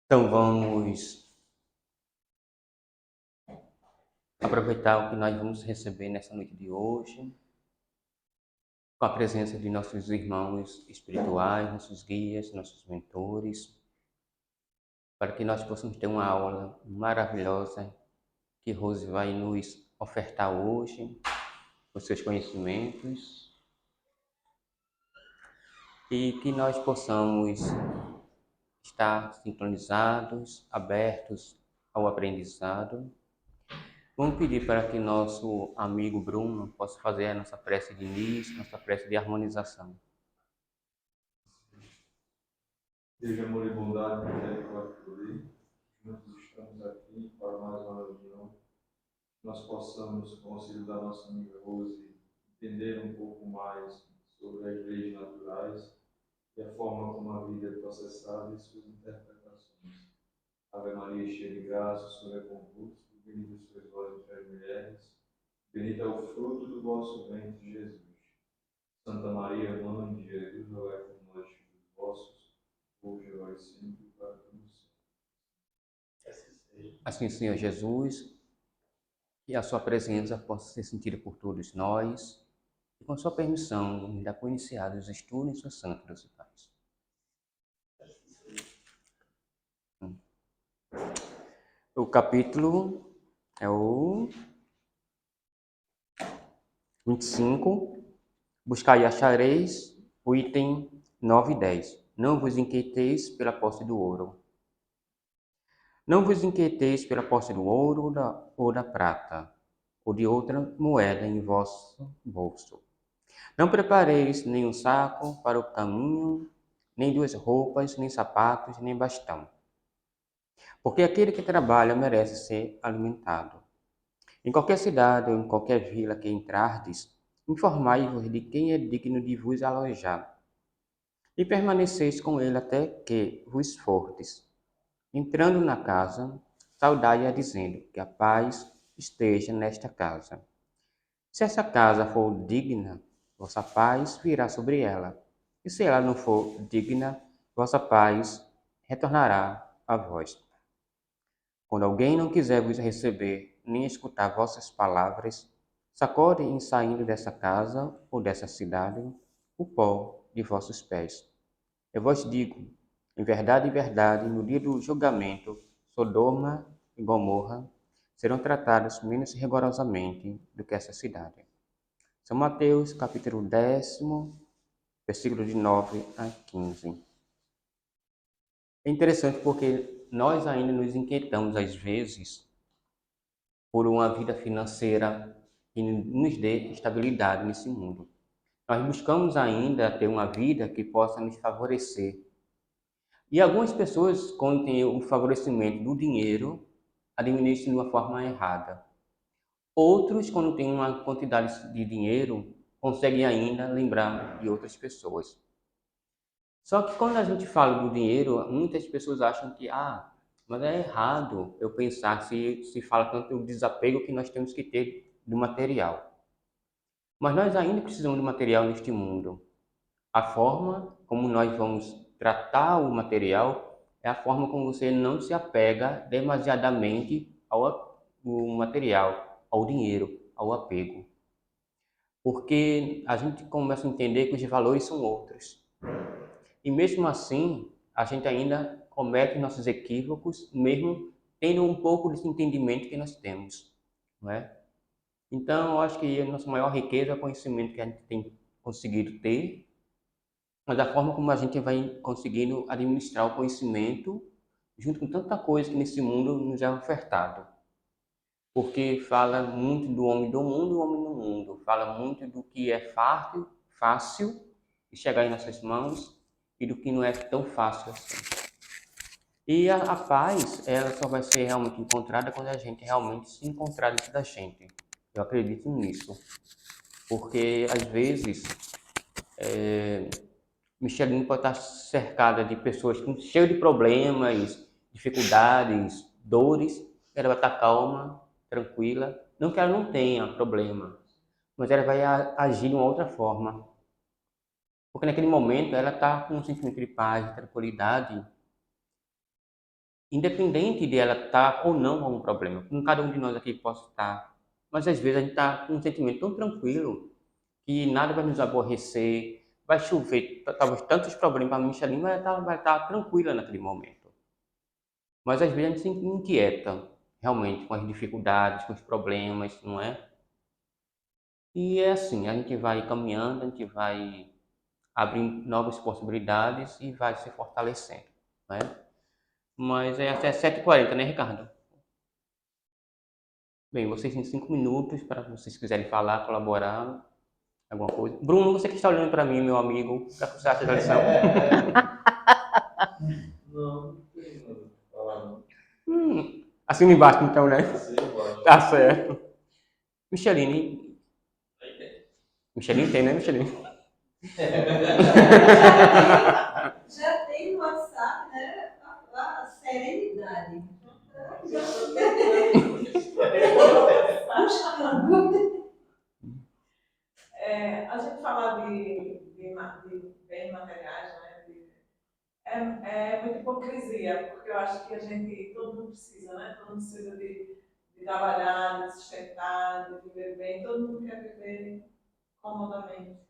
Então vamos aproveitar o que nós vamos receber nessa noite de hoje, com a presença de nossos irmãos espirituais, nossos guias, nossos mentores, para que nós possamos ter uma aula maravilhosa que Rose vai nos ofertar hoje, os seus conhecimentos, e que nós possamos estar sintonizados, abertos ao aprendizado. Vamos pedir para que nosso amigo Bruno possa fazer a nossa prece de início, nossa prece de harmonização. Deus de amor e bondade, misericórdia e poder, juntos estamos aqui para mais uma reunião. Nós possamos, com o auxílio da nossa amiga Rose, entender um pouco mais sobre as leis naturais e a forma como a vida é processada e suas interpretações. Ave Maria, cheia de graça, o Senhor é convosco, bendita sois vós entre as mulheres, bendito é o fruto do vosso ventre, Jesus. Santa Maria, Mãe de Jesus, rogai por nós, filhos vossos, hoje e agora e sempre, para todos. Assim, Senhor Jesus, que a sua presença possa ser sentida por todos nós, e com sua permissão, nos dá por iniciados os estudos em sua santa Deus e paz. O capítulo é o 25, buscai e achareis, o item 9 e 10. Não vos inquieteis pela posse do ouro. Não vos inquieteis pela posse do ouro ou da prata, ou de outra moeda em vosso bolso. Não prepareis nem um saco para o caminho, nem duas roupas, nem sapatos, nem bastão. Porque aquele que trabalha merece ser alimentado. Em qualquer cidade ou em qualquer vila que entrardes, informai-vos de quem é digno de vos alojar, e permaneceis com ele até que vos fordes. Entrando na casa, saudai-a dizendo que a paz esteja nesta casa. Se essa casa for digna, vossa paz virá sobre ela. E se ela não for digna, vossa paz retornará a vós. Quando alguém não quiser vos receber, nem escutar vossas palavras, sacode em saindo dessa casa ou dessa cidade o pó de vossos pés. Eu vos digo, em verdade, no dia do julgamento, Sodoma e Gomorra serão tratados menos rigorosamente do que essa cidade. São Mateus, capítulo 10, versículo de 9 a 15. É interessante porque nós ainda nos inquietamos, às vezes, por uma vida financeira que nos dê estabilidade nesse mundo. Nós buscamos ainda ter uma vida que possa nos favorecer. E algumas pessoas, quando têm o favorecimento do dinheiro, administram de uma forma errada. Outros, quando têm uma quantidade de dinheiro, conseguem ainda lembrar de outras pessoas. Só que quando a gente fala do dinheiro, muitas pessoas acham que, mas é errado eu pensar se fala tanto do desapego que nós temos que ter do material. Mas nós ainda precisamos de material neste mundo. A forma como nós vamos tratar o material é a forma como você não se apega demasiadamente ao material, ao dinheiro, ao apego. Porque a gente começa a entender que os valores são outros. E mesmo assim, a gente ainda comete nossos equívocos, mesmo tendo um pouco desse entendimento que nós temos, não é? Então, eu acho que a nossa maior riqueza é o conhecimento que a gente tem conseguido ter, mas a forma como a gente vai conseguindo administrar o conhecimento junto com tanta coisa que nesse mundo nos é ofertado. Porque fala muito do homem do mundo, o homem no mundo. Fala muito do que é fácil de chegar em nossas mãos e do que não é tão fácil assim. E a paz, ela só vai ser realmente encontrada quando a gente realmente se encontrar dentro da gente. Eu acredito nisso. Porque, às vezes, Michelin pode estar cercada de pessoas cheias de problemas, dificuldades, dores. Ela vai estar calma, tranquila. Não que ela não tenha problema, mas ela vai agir de uma outra forma. Porque naquele momento ela está com um sentimento de paz, de tranquilidade, independente de ela estar ou não com algum problema, como cada um de nós aqui possa estar, mas às vezes a gente está com um sentimento tão tranquilo que nada vai nos aborrecer, vai chover, talvez tantos problemas para a Michelin, vai estar tranquila naquele momento. Mas às vezes a gente se inquieta, realmente, com as dificuldades, com os problemas, não é? E é assim, a gente vai caminhando, a gente vai abrindo novas possibilidades e vai se fortalecendo, né? Mas é até 7h40, né, Ricardo? Bem, vocês têm 5 minutos para vocês quiserem falar, colaborar, alguma coisa. Bruno, você que está olhando para mim, meu amigo, o que você acha da lição? Não tem nada pra falar, não. Assina embaixo, então, né? Assina embaixo. Tá certo. Micheline. Micheline tem, né, Micheline? Já tem o WhatsApp, né? A serenidade. A gente fala de bens materiais, né? É muita hipocrisia, porque eu acho que todo mundo precisa, né? Todo mundo precisa de trabalhar, de sustentar, de viver bem, todo mundo quer viver comodamente.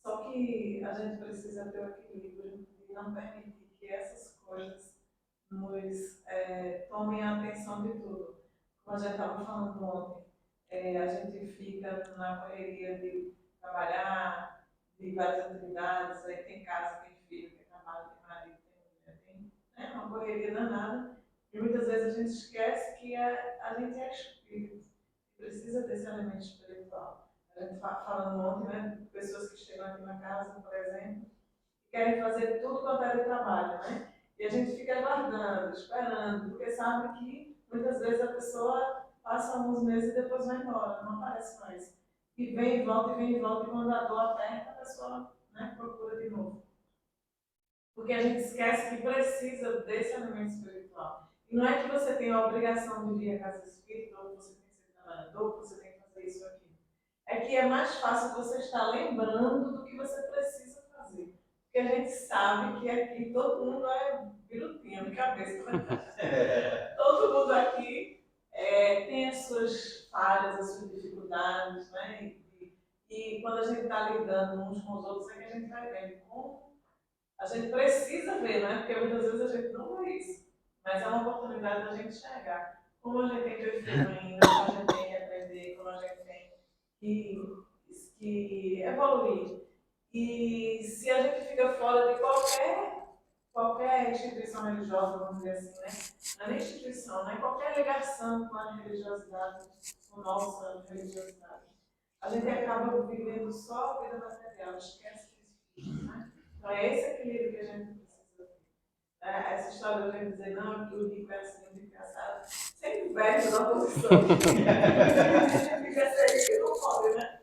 Só que a gente precisa ter o equilíbrio e não permitir que essas coisas nos tomem a atenção de tudo. Como a gente estava falando ontem, a gente fica na correria de trabalhar, de várias atividades, aí tem casa, tem filho, tem trabalho, tem marido, tem mulher, tem uma correria danada. E muitas vezes a gente esquece que a gente é espírito, precisa desse elemento espiritual. A gente falando ontem, né, pessoas que chegam aqui na casa, por exemplo, querem fazer tudo quanto é de trabalho, né? E a gente fica aguardando, esperando, porque sabe que muitas vezes a pessoa passa alguns meses e depois vai embora, não aparece mais. E vem e volta, e vem e volta, e quando a dor aperta, a pessoa, né, procura de novo. Porque a gente esquece que precisa desse elemento espiritual. E não é que você tem a obrigação de vir à casa espírita, ou que você tem que ser trabalhador, que você tem que fazer isso ou aquilo. É que é mais fácil você estar lembrando do que você precisa fazer. Porque a gente sabe que aqui todo mundo é birutinha de cabeça, né? Todo mundo aqui tem as suas falhas, as suas dificuldades, né? E quando a gente está lidando uns com os outros, é que a gente vai vendo como a gente precisa ver, né? Porque muitas vezes a gente não vê isso. Mas é uma oportunidade da gente enxergar como a gente tem defeito ainda, como a gente tem que aprender, como a gente tem que evoluir. E se a gente fica fora de qualquer instituição religiosa, vamos dizer assim, né? Não é nem instituição, né? Qualquer ligação com a religiosidade, com a nossa religiosidade. A gente acaba vivendo só a vida material, esquece disso, né? Então é esse equilíbrio que a gente precisa ter. Essa história de a gente dizer, não, que o rico é assim, o rico é assado, sempre perde da posição. A gente fica assim, que não pode, né?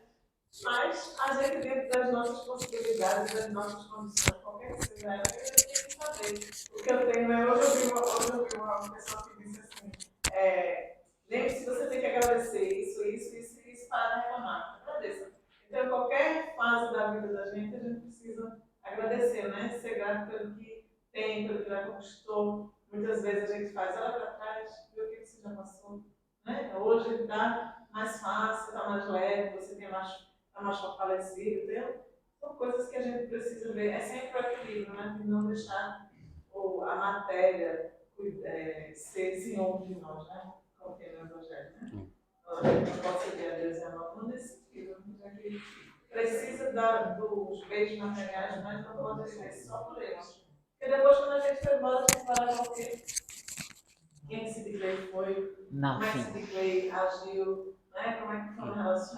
Mas a gente, dentro das nossas possibilidades, das nossas condições, qualquer que seja ela, a gente tem que fazer. O que eu tenho, né? Hoje eu vi uma pessoa que disse assim, lembre-se, você tem que agradecer isso, isso, isso e isso para reclamar. Agradeça. Então, em qualquer fase da vida da gente, a gente precisa agradecer, né? Ser grato pelo que tem, pelo que já conquistou. Muitas vezes a gente faz, olha para trás, vê o que você já passou. Né? Hoje está mais fácil, está mais leve, você tem mais fortalecido, entendeu? São coisas que a gente precisa ver. É sempre o equilíbrio, né? De não deixar a matéria ser senhor de nós, né? Como tem no Evangelho, né? A gente não pode servir a Deus e a nós, não nesse sentido. Já que precisa dos bens materiais, mas não pode viver só por eles. Porque depois, quando a gente foi embora, a gente vai o quê? Quem Sid Clay foi? Como é que Sid Clay agiu? Né? Como é que foram os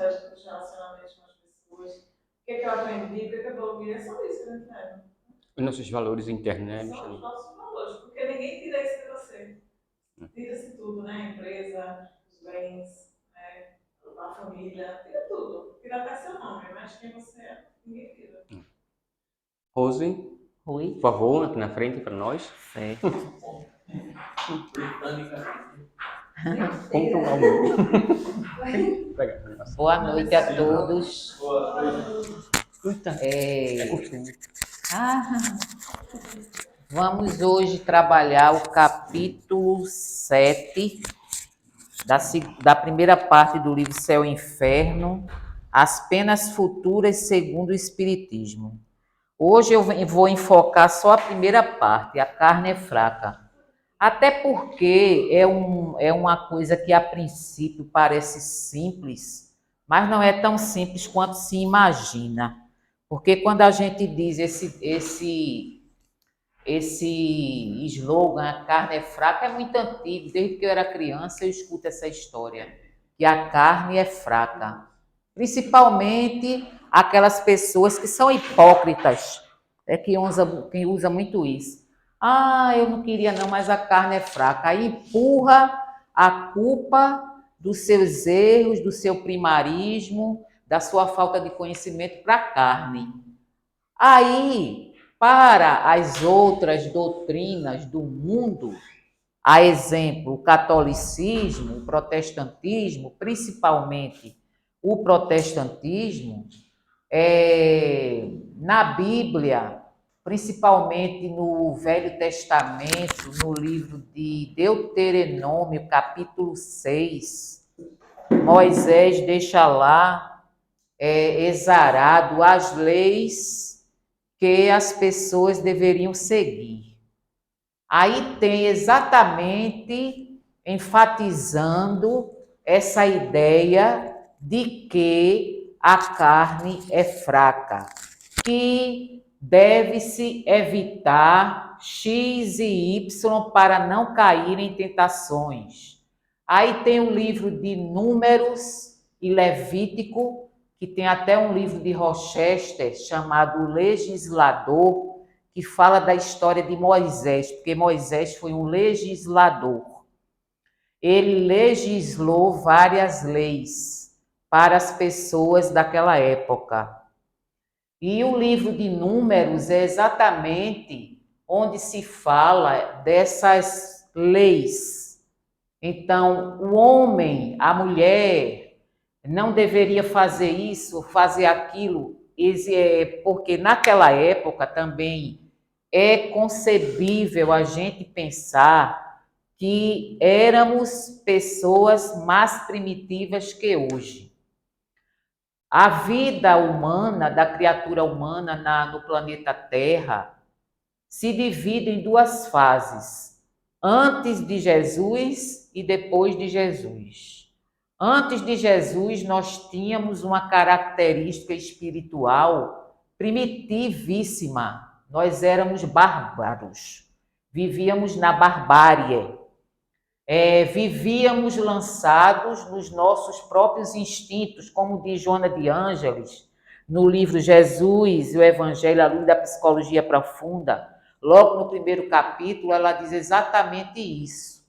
relacionamentos com as pessoas? O que é que eu aprendi? O que é que eu evoluí? É só isso que a gente leva. Os nossos valores internos, né, São Micheline? os nossos valores, porque ninguém tira isso de você. Tira-se tudo, né? A empresa, os bens, né? A família, tira tudo. Tira até seu nome, mas quem você é, ninguém tira. Rose, Oi. por favor, aqui na frente para nós. Certo. Boa noite a todos. Boa noite. Eita, É costume. Vamos hoje trabalhar o capítulo 7 da primeira parte do livro Céu e Inferno, as penas futuras segundo o Espiritismo. Hoje eu vou enfocar só a primeira parte, a carne é fraca. Até porque é uma coisa que a princípio parece simples, mas não é tão simples quanto se imagina. Porque quando a gente diz esse slogan, a carne é fraca, é muito antigo. Desde que eu era criança, eu escuto essa história, que a carne é fraca. Principalmente aquelas pessoas que são hipócritas, quem usa muito isso. Ah, eu não queria não, mas a carne é fraca. Aí empurra a culpa dos seus erros, do seu primarismo, da sua falta de conhecimento para a carne. Aí, para as outras doutrinas do mundo, a exemplo, o catolicismo, o protestantismo, principalmente o protestantismo, na Bíblia, principalmente no Velho Testamento, no livro de Deuteronômio, capítulo 6, Moisés deixa lá exarado as leis que as pessoas deveriam seguir. Aí tem exatamente enfatizando essa ideia de que a carne é fraca, que deve-se evitar X e Y para não cair em tentações. Aí tem o livro de Números e Levítico, que tem até um livro de Rochester chamado O Legislador, que fala da história de Moisés, porque Moisés foi um legislador. Ele legislou várias leis para as pessoas daquela época. E o livro de Números é exatamente onde se fala dessas leis. Então, o homem, a mulher, não deveria fazer isso, fazer aquilo, porque naquela época também é concebível a gente pensar que éramos pessoas mais primitivas que hoje. A vida humana, da criatura humana no planeta Terra, se divide em duas fases: antes de Jesus e depois de Jesus. Antes de Jesus, nós tínhamos uma característica espiritual primitivíssima. Nós éramos bárbaros, vivíamos na barbárie, vivíamos lançados nos nossos próprios instintos, como diz Joana de Ângeles, no livro Jesus e o Evangelho à Luz da Psicologia Profunda. Logo no primeiro capítulo, ela diz exatamente isso,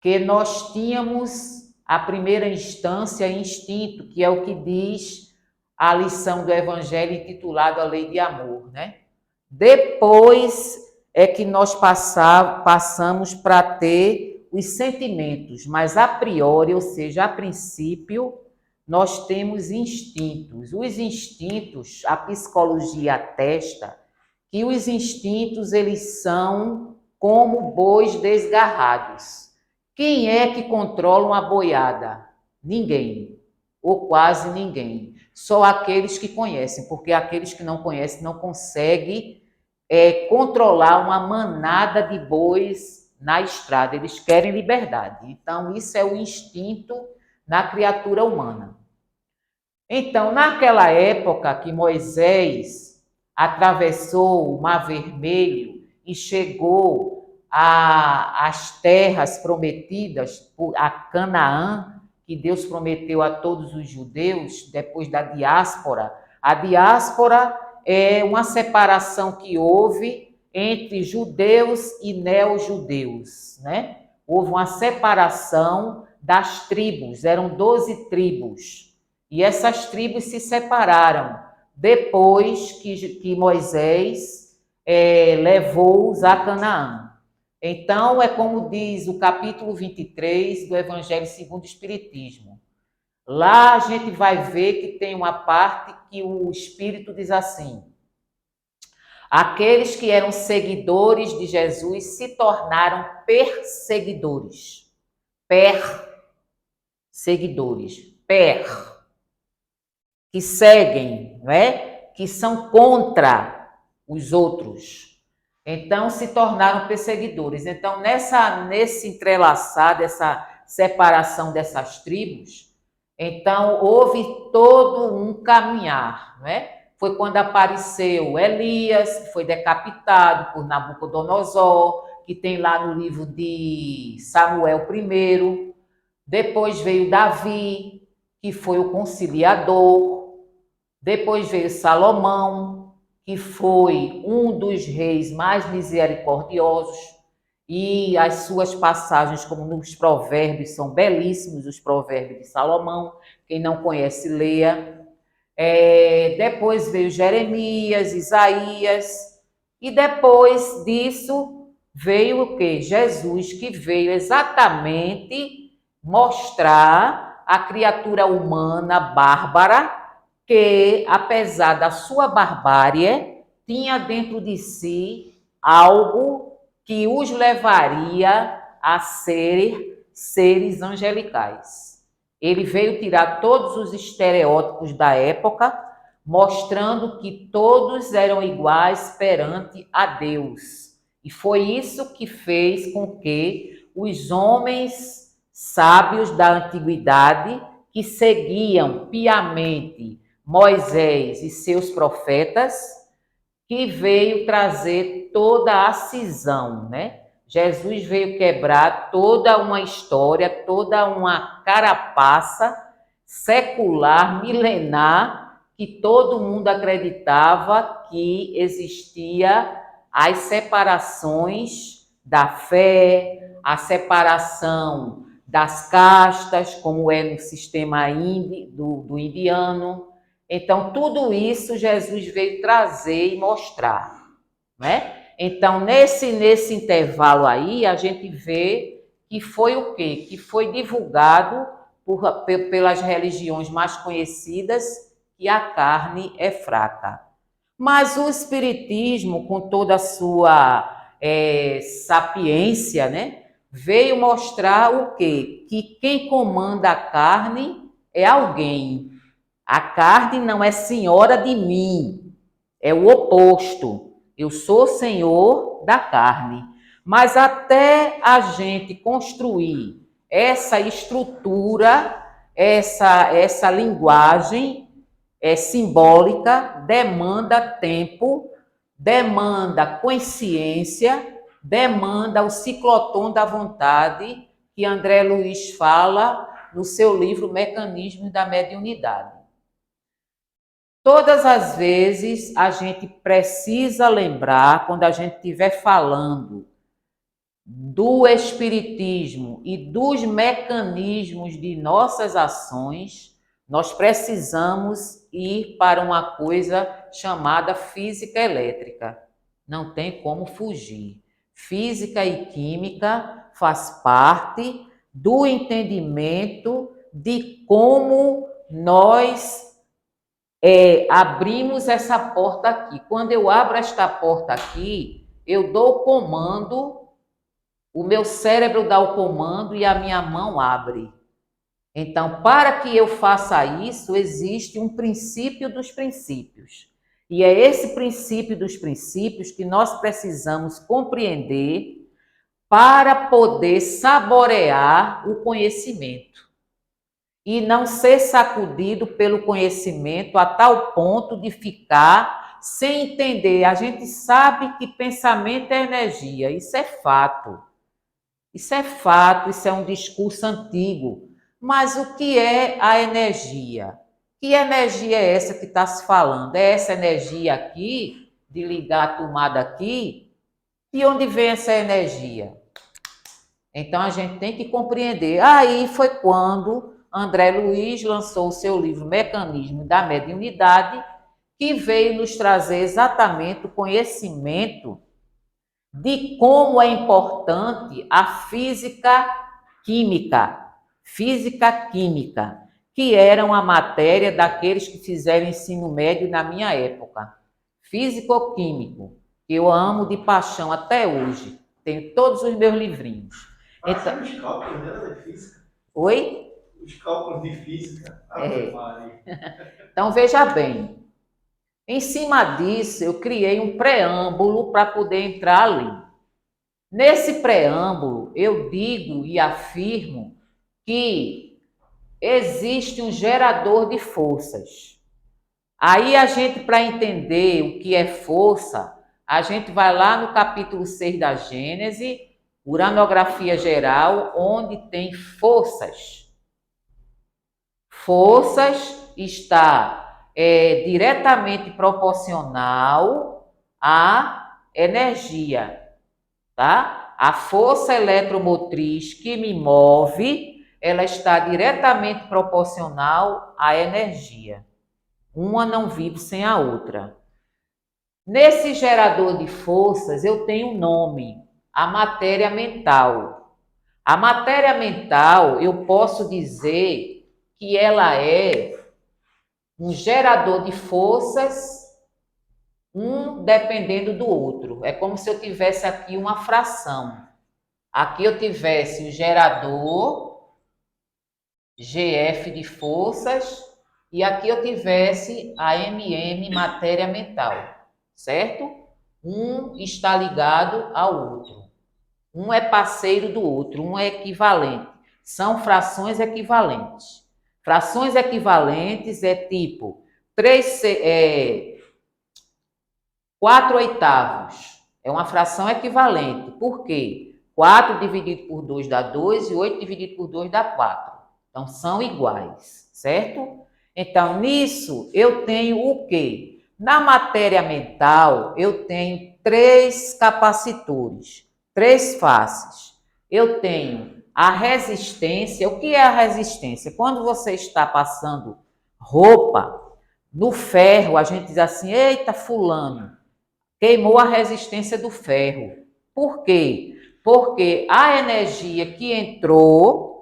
que nós tínhamos a primeira instância instinto, que é o que diz a lição do Evangelho intitulada A Lei de Amor, né? Depois é que nós passamos para ter os sentimentos, mas a priori, ou seja, a princípio, nós temos instintos. Os instintos, a psicologia atesta que os instintos, eles são como bois desgarrados. Quem é que controla uma boiada? Ninguém, ou quase ninguém. Só aqueles que conhecem, porque aqueles que não conhecem não conseguem controlar uma manada de bois na estrada. Eles querem liberdade. Então, isso é o instinto na criatura humana. Então, naquela época que Moisés atravessou o Mar Vermelho e chegou às terras prometidas, a Canaã, que Deus prometeu a todos os judeus, depois da diáspora. A diáspora é uma separação que houve entre judeus e neo-judeus, né? Houve uma separação das tribos, eram 12 tribos. E essas tribos se separaram depois que Moisés levou-os a Canaã. Então, é como diz o capítulo 23 do Evangelho segundo o Espiritismo. Lá a gente vai ver que tem uma parte que o Espírito diz assim: aqueles que eram seguidores de Jesus se tornaram perseguidores. Perseguidores. Que seguem, não é? Que são contra os outros. Então, se tornaram perseguidores. Então, nesse entrelaçar, dessa separação dessas tribos, então, houve todo um caminhar, não é? Foi quando apareceu Elias, que foi decapitado por Nabucodonosor, que tem lá no livro de Samuel I. Depois veio Davi, que foi o conciliador. Depois veio Salomão, que foi um dos reis mais misericordiosos. E as suas passagens, como nos provérbios, são belíssimos, os provérbios de Salomão. Quem não conhece, leia. Depois veio Jeremias, Isaías, e depois disso veio o quê? Jesus, que veio exatamente mostrar a criatura humana bárbara, que, apesar da sua barbárie, tinha dentro de si algo que os levaria a ser seres angelicais. Ele veio tirar todos os estereótipos da época, mostrando que todos eram iguais perante a Deus. E foi isso que fez com que os homens sábios da antiguidade, que seguiam piamente Moisés e seus profetas, que veio trazer toda a cisão, né? Jesus veio quebrar toda uma história, toda uma carapaça secular, milenar, que todo mundo acreditava que existia as separações da fé, a separação das castas, como é no sistema do indiano. Então, tudo isso Jesus veio trazer e mostrar, né? Então, nesse intervalo aí, a gente vê que foi o quê? Que foi divulgado pelas religiões mais conhecidas que a carne é fraca. Mas o Espiritismo, com toda a sua sapiência, né, veio mostrar o quê? Que quem comanda a carne é alguém. A carne não é senhora de mim, é o oposto. Eu sou senhor da carne. Mas até a gente construir essa estrutura, essa linguagem simbólica, demanda tempo, demanda consciência, demanda o ciclotom da vontade, que André Luiz fala no seu livro Mecanismos da Mediunidade. Todas as vezes a gente precisa lembrar, quando a gente estiver falando do espiritismo e dos mecanismos de nossas ações, nós precisamos ir para uma coisa chamada física elétrica. Não tem como fugir. Física e química faz parte do entendimento de como nós abrimos essa porta aqui. Quando eu abro esta porta aqui, eu dou o comando, o meu cérebro dá o comando e a minha mão abre. Então, para que eu faça isso, existe um princípio dos princípios. E é esse princípio dos princípios que nós precisamos compreender para poder saborear o conhecimento. E não ser sacudido pelo conhecimento a tal ponto de ficar sem entender. A gente sabe que pensamento é energia, isso é fato. Isso é fato, isso é um discurso antigo. Mas o que é a energia? Que energia é essa que está se falando? É essa energia aqui, de ligar a tomada aqui? De onde vem essa energia? Então a gente tem que compreender. Aí foi quando André Luiz lançou o seu livro Mecanismo da Mediunidade, que veio nos trazer exatamente o conhecimento de como é importante a física química, que era uma matéria daqueles que fizeram ensino médio na minha época, físico-químico. Eu amo de paixão até hoje. Tenho todos os meus livrinhos. Então, os cálculos dela é física? Oi? Os cálculos de física? Então, veja bem. Em cima disso, eu criei um preâmbulo para poder entrar ali. Nesse preâmbulo, eu digo e afirmo que existe um gerador de forças. Aí a gente, para entender o que é força, a gente vai lá no capítulo 6 da Gênese, uranografia geral, onde tem forças. Forças está diretamente proporcional à energia. Tá? A força eletromotriz que me move, ela está diretamente proporcional à energia. Uma não vive sem a outra. Nesse gerador de forças, eu tenho um nome, a matéria mental. A matéria mental, eu posso dizer que ela é um gerador de forças, um dependendo do outro. É como se eu tivesse aqui uma fração. Aqui eu tivesse o gerador, GF de forças, e aqui eu tivesse a MM, matéria mental, certo? Um está ligado ao outro. Um é parceiro do outro, um é equivalente. São frações equivalentes. Frações equivalentes é tipo 4 oitavos. É uma fração equivalente. Por quê? 4 dividido por 2 dá 2 e 8 dividido por 2 dá 4. Então, são iguais, certo? Então, nisso, eu tenho o quê? Na matéria mental, eu tenho 3 capacitores, 3 faces. Eu tenho a resistência. O que é a resistência? Quando você está passando roupa no ferro, a gente diz assim, eita, fulano, queimou a resistência do ferro. Por quê? Porque a energia que entrou,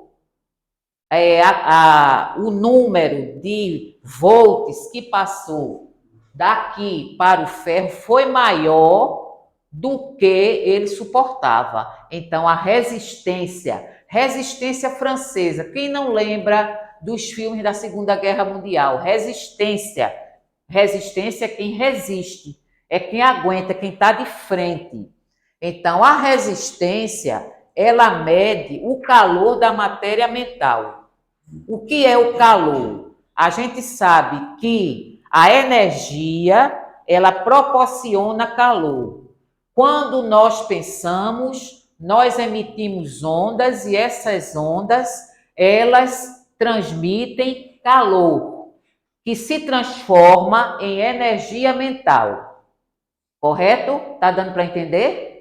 o número de volts que passou daqui para o ferro foi maior do que ele suportava. Então, a resistência francesa, quem não lembra dos filmes da Segunda Guerra Mundial? Resistência é quem resiste. É quem aguenta, quem está de frente. Então, a resistência, ela mede o calor da matéria mental. O que é o calor? A gente sabe que a energia, ela proporciona calor. Quando nós pensamos, nós emitimos ondas e essas ondas, elas transmitem calor, que se transforma em energia mental. Correto? Tá dando para entender?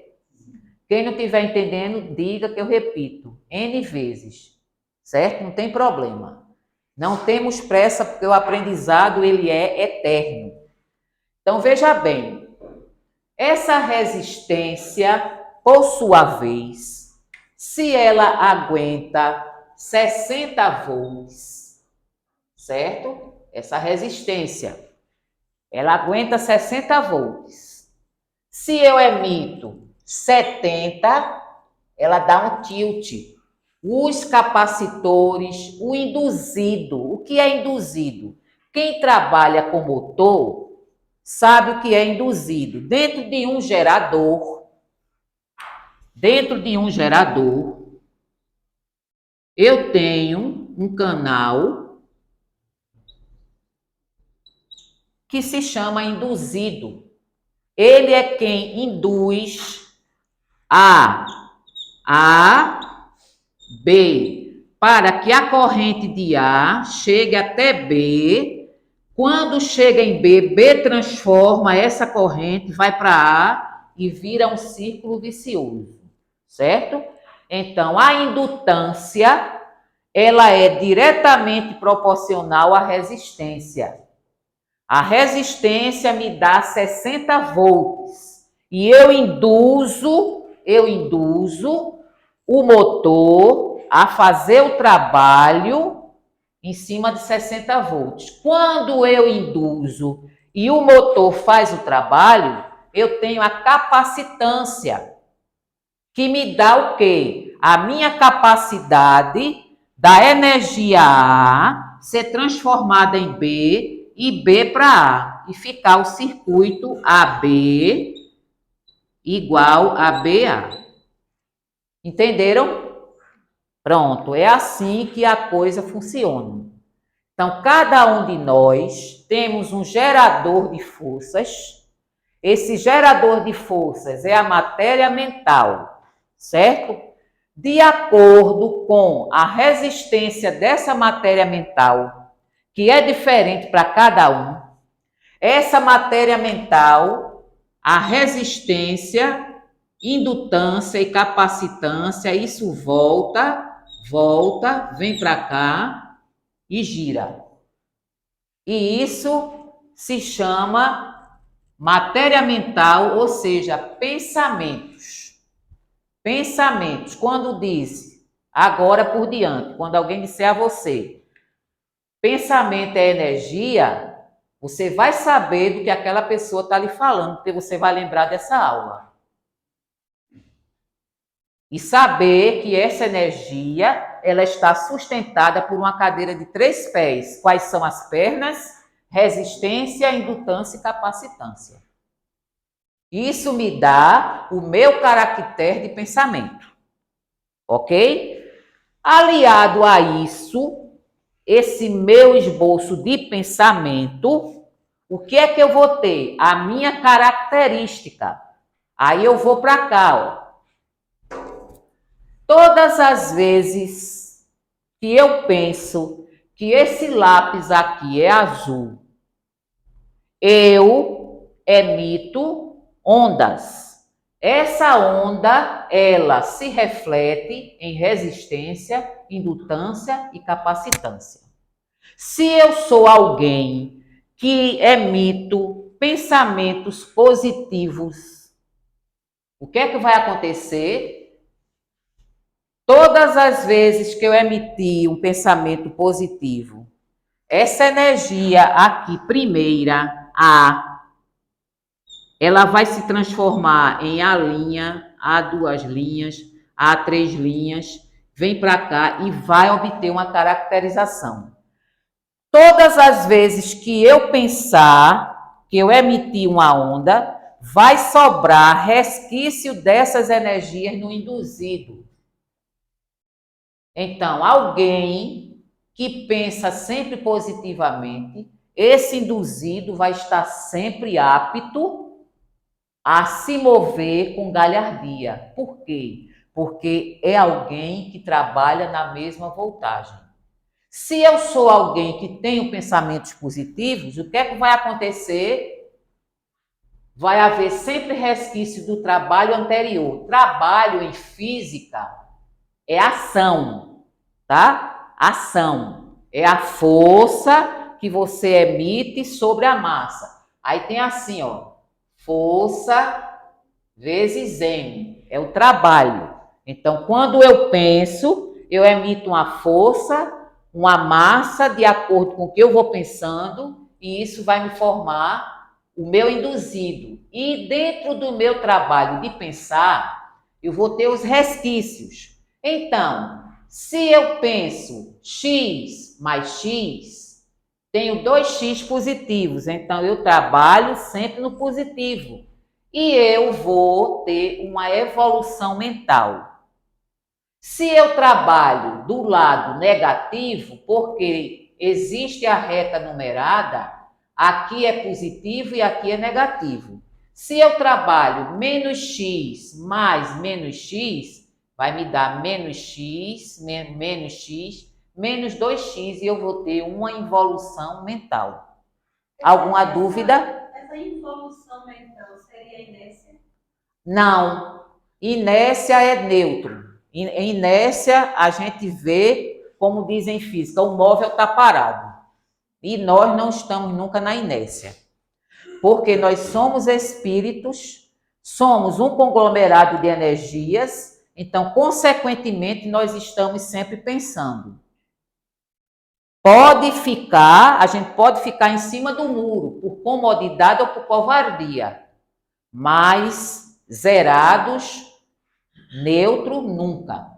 Quem não estiver entendendo, diga que eu repito N vezes, certo? Não tem problema. Não temos pressa, porque o aprendizado ele é eterno. Então, veja bem, essa resistência, por sua vez, se ela aguenta 60 volts, certo? Essa resistência, ela aguenta 60 volts. Se eu emito 70, ela dá um tilt. Os capacitores, o induzido. O que é induzido? Quem trabalha com motor sabe o que é induzido. Dentro de um gerador, eu tenho um canal que se chama induzido. Ele é quem induz A, B, para que a corrente de A chegue até B. Quando chega em B, B transforma essa corrente, vai para A e vira um círculo vicioso, certo? Então, a indutância, ela é diretamente proporcional à resistência. A resistência me dá 60 volts e eu induzo o motor a fazer o trabalho em cima de 60 volts. Quando eu induzo e o motor faz o trabalho, eu tenho a capacitância, que me dá o quê? A minha capacidade da energia A ser transformada em B e B para A. E ficar o circuito AB igual a BA. Entenderam? Pronto, é assim que a coisa funciona. Então, cada um de nós temos um gerador de forças. Esse gerador de forças é a matéria mental, certo? De acordo com a resistência dessa matéria mental, que é diferente para cada um, essa matéria mental, a resistência, indutância e capacitância, isso volta, vem para cá e gira. E isso se chama matéria mental, ou seja, pensamentos. Pensamentos. Quando diz, agora por diante, quando alguém disser a você, pensamento é energia, você vai saber do que aquela pessoa está lhe falando, porque você vai lembrar dessa aula. E saber que essa energia, ela está sustentada por uma cadeira de 3 pés. Quais são as pernas? Resistência, indutância e capacitância. Isso me dá o meu caractere de pensamento. Ok? Aliado a isso, esse meu esboço de pensamento, o que é que eu vou ter? A minha característica. Aí eu vou para cá, ó. Todas as vezes que eu penso que esse lápis aqui é azul, eu emito ondas. Essa onda, ela se reflete em resistência, indutância e capacitância. Se eu sou alguém que emito pensamentos positivos, o que é que vai acontecer? Todas as vezes que eu emitir um pensamento positivo, essa energia aqui, primeira, A, ela vai se transformar em A', A2 linhas, A3 linhas, vem para cá e vai obter uma caracterização. Todas as vezes que eu pensar que eu emiti uma onda, vai sobrar resquício dessas energias no induzido. Então, alguém que pensa sempre positivamente, esse induzido vai estar sempre apto a se mover com galhardia. Por quê? Porque é alguém que trabalha na mesma voltagem. Se eu sou alguém que tem pensamentos positivos, o que é que vai acontecer? Vai haver sempre resquício do trabalho anterior. Trabalho em física é ação, tá? Ação. É a força que você emite sobre a massa. Aí tem assim, ó. Força vezes M. É o trabalho. Então, quando eu penso, eu emito uma força, uma massa de acordo com o que eu vou pensando, e isso vai me formar o meu induzido. E dentro do meu trabalho de pensar, eu vou ter os resquícios. Então, se eu penso x mais x, tenho 2x positivos, então eu trabalho sempre no positivo. E eu vou ter uma evolução mental. Se eu trabalho do lado negativo, porque existe a reta numerada, aqui é positivo e aqui é negativo. Se eu trabalho menos x mais menos x, vai me dar menos x, menos 2x e eu vou ter uma involução mental. Alguma dúvida? Essa involução mental seria inércia? Não. Inércia é neutro. Inércia a gente vê, como dizem em física, o móvel está parado. E nós não estamos nunca na inércia. Porque nós somos espíritos, somos um conglomerado de energias, então, consequentemente, nós estamos sempre pensando. A gente pode ficar em cima do muro, por comodidade ou por covardia. mas zerados, neutro, nunca.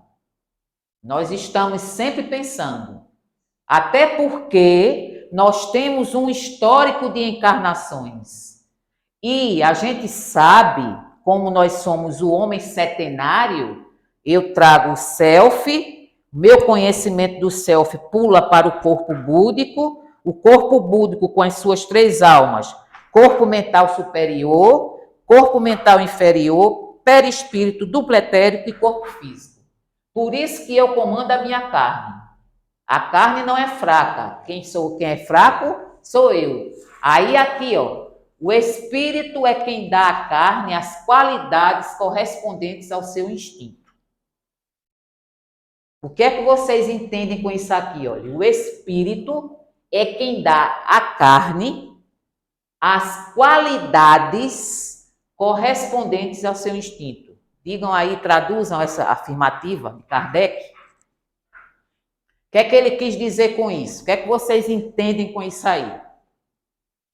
Nós estamos sempre pensando. Até porque nós temos um histórico de encarnações. E a gente sabe, como nós somos o homem setenário, eu trago o self, meu conhecimento do self pula para o corpo búdico, o corpo búdico com as suas 3 almas, corpo mental superior, corpo mental inferior, perispírito, duplo etérico e corpo físico. Por isso que eu comando a minha carne. A carne não é fraca. Quem é fraco sou eu. Aí aqui, ó, o espírito é quem dá à carne as qualidades correspondentes ao seu instinto. O que é que vocês entendem com isso aqui? Olha, o espírito é quem dá à carne as qualidades correspondentes ao seu instinto. Digam aí, traduzam essa afirmativa de Kardec. O que é que ele quis dizer com isso? O que é que vocês entendem com isso aí?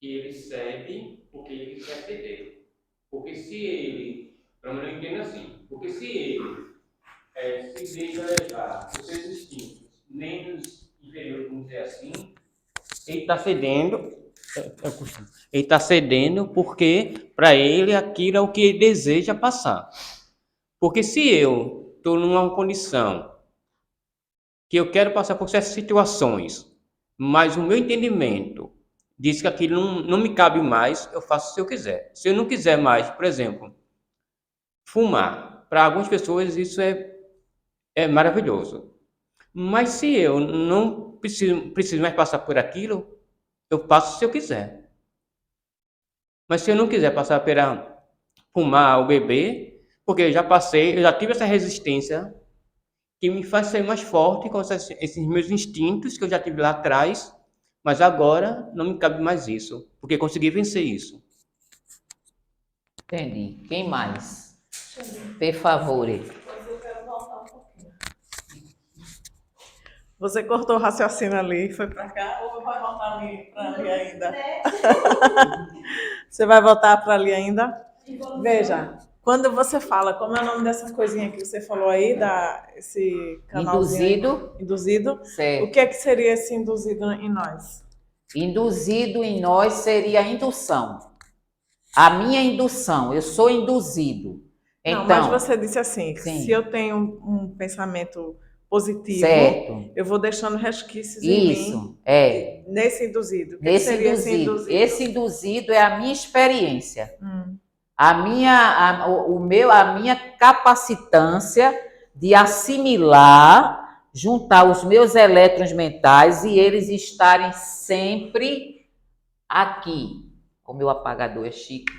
Que ele cede porque ele quer ceder. Porque se ele, pelo menos eu entendo assim, porque se ele se deixa levar os seus instintos, nem dos inferiores, vamos dizer assim, ele está cedendo, ele está cedendo porque para ele aquilo é o que ele deseja passar. Porque se eu estou numa condição que eu quero passar por certas situações, mas o meu entendimento diz que aquilo não me cabe mais, eu faço se eu quiser. Se eu não quiser mais, por exemplo, fumar, para algumas pessoas isso é maravilhoso. Mas se eu não preciso mais passar por aquilo, eu passo se eu quiser. Mas se eu não quiser passar pela fumar ou beber, porque eu já passei, eu já tive essa resistência que me faz ser mais forte com esses meus instintos que eu já tive lá atrás, mas agora não me cabe mais isso, porque consegui vencer isso. Entendi. Quem mais? Per favore. Depois eu quero voltar um pouquinho. Você cortou o raciocínio ali, foi para cá ou vai voltar ali para ali ainda? Você vai voltar para ali ainda? Veja, quando você fala, como é o nome dessa coisinha que você falou aí, esse canalzinho aí? Induzido. Induzido? Certo. O que é que seria esse induzido em nós? Induzido em nós seria a indução. A minha indução, eu sou induzido. Então, não, mas você disse assim, sim. se eu tenho um pensamento positivo, certo. eu vou deixando resquícios em mim. Isso, é. Nesse induzido. O que Nesse seria induzido. esse induzido? Esse induzido é a minha experiência. A minha capacitância de assimilar, juntar os meus elétrons mentais e eles estarem sempre aqui. O meu apagador é chique.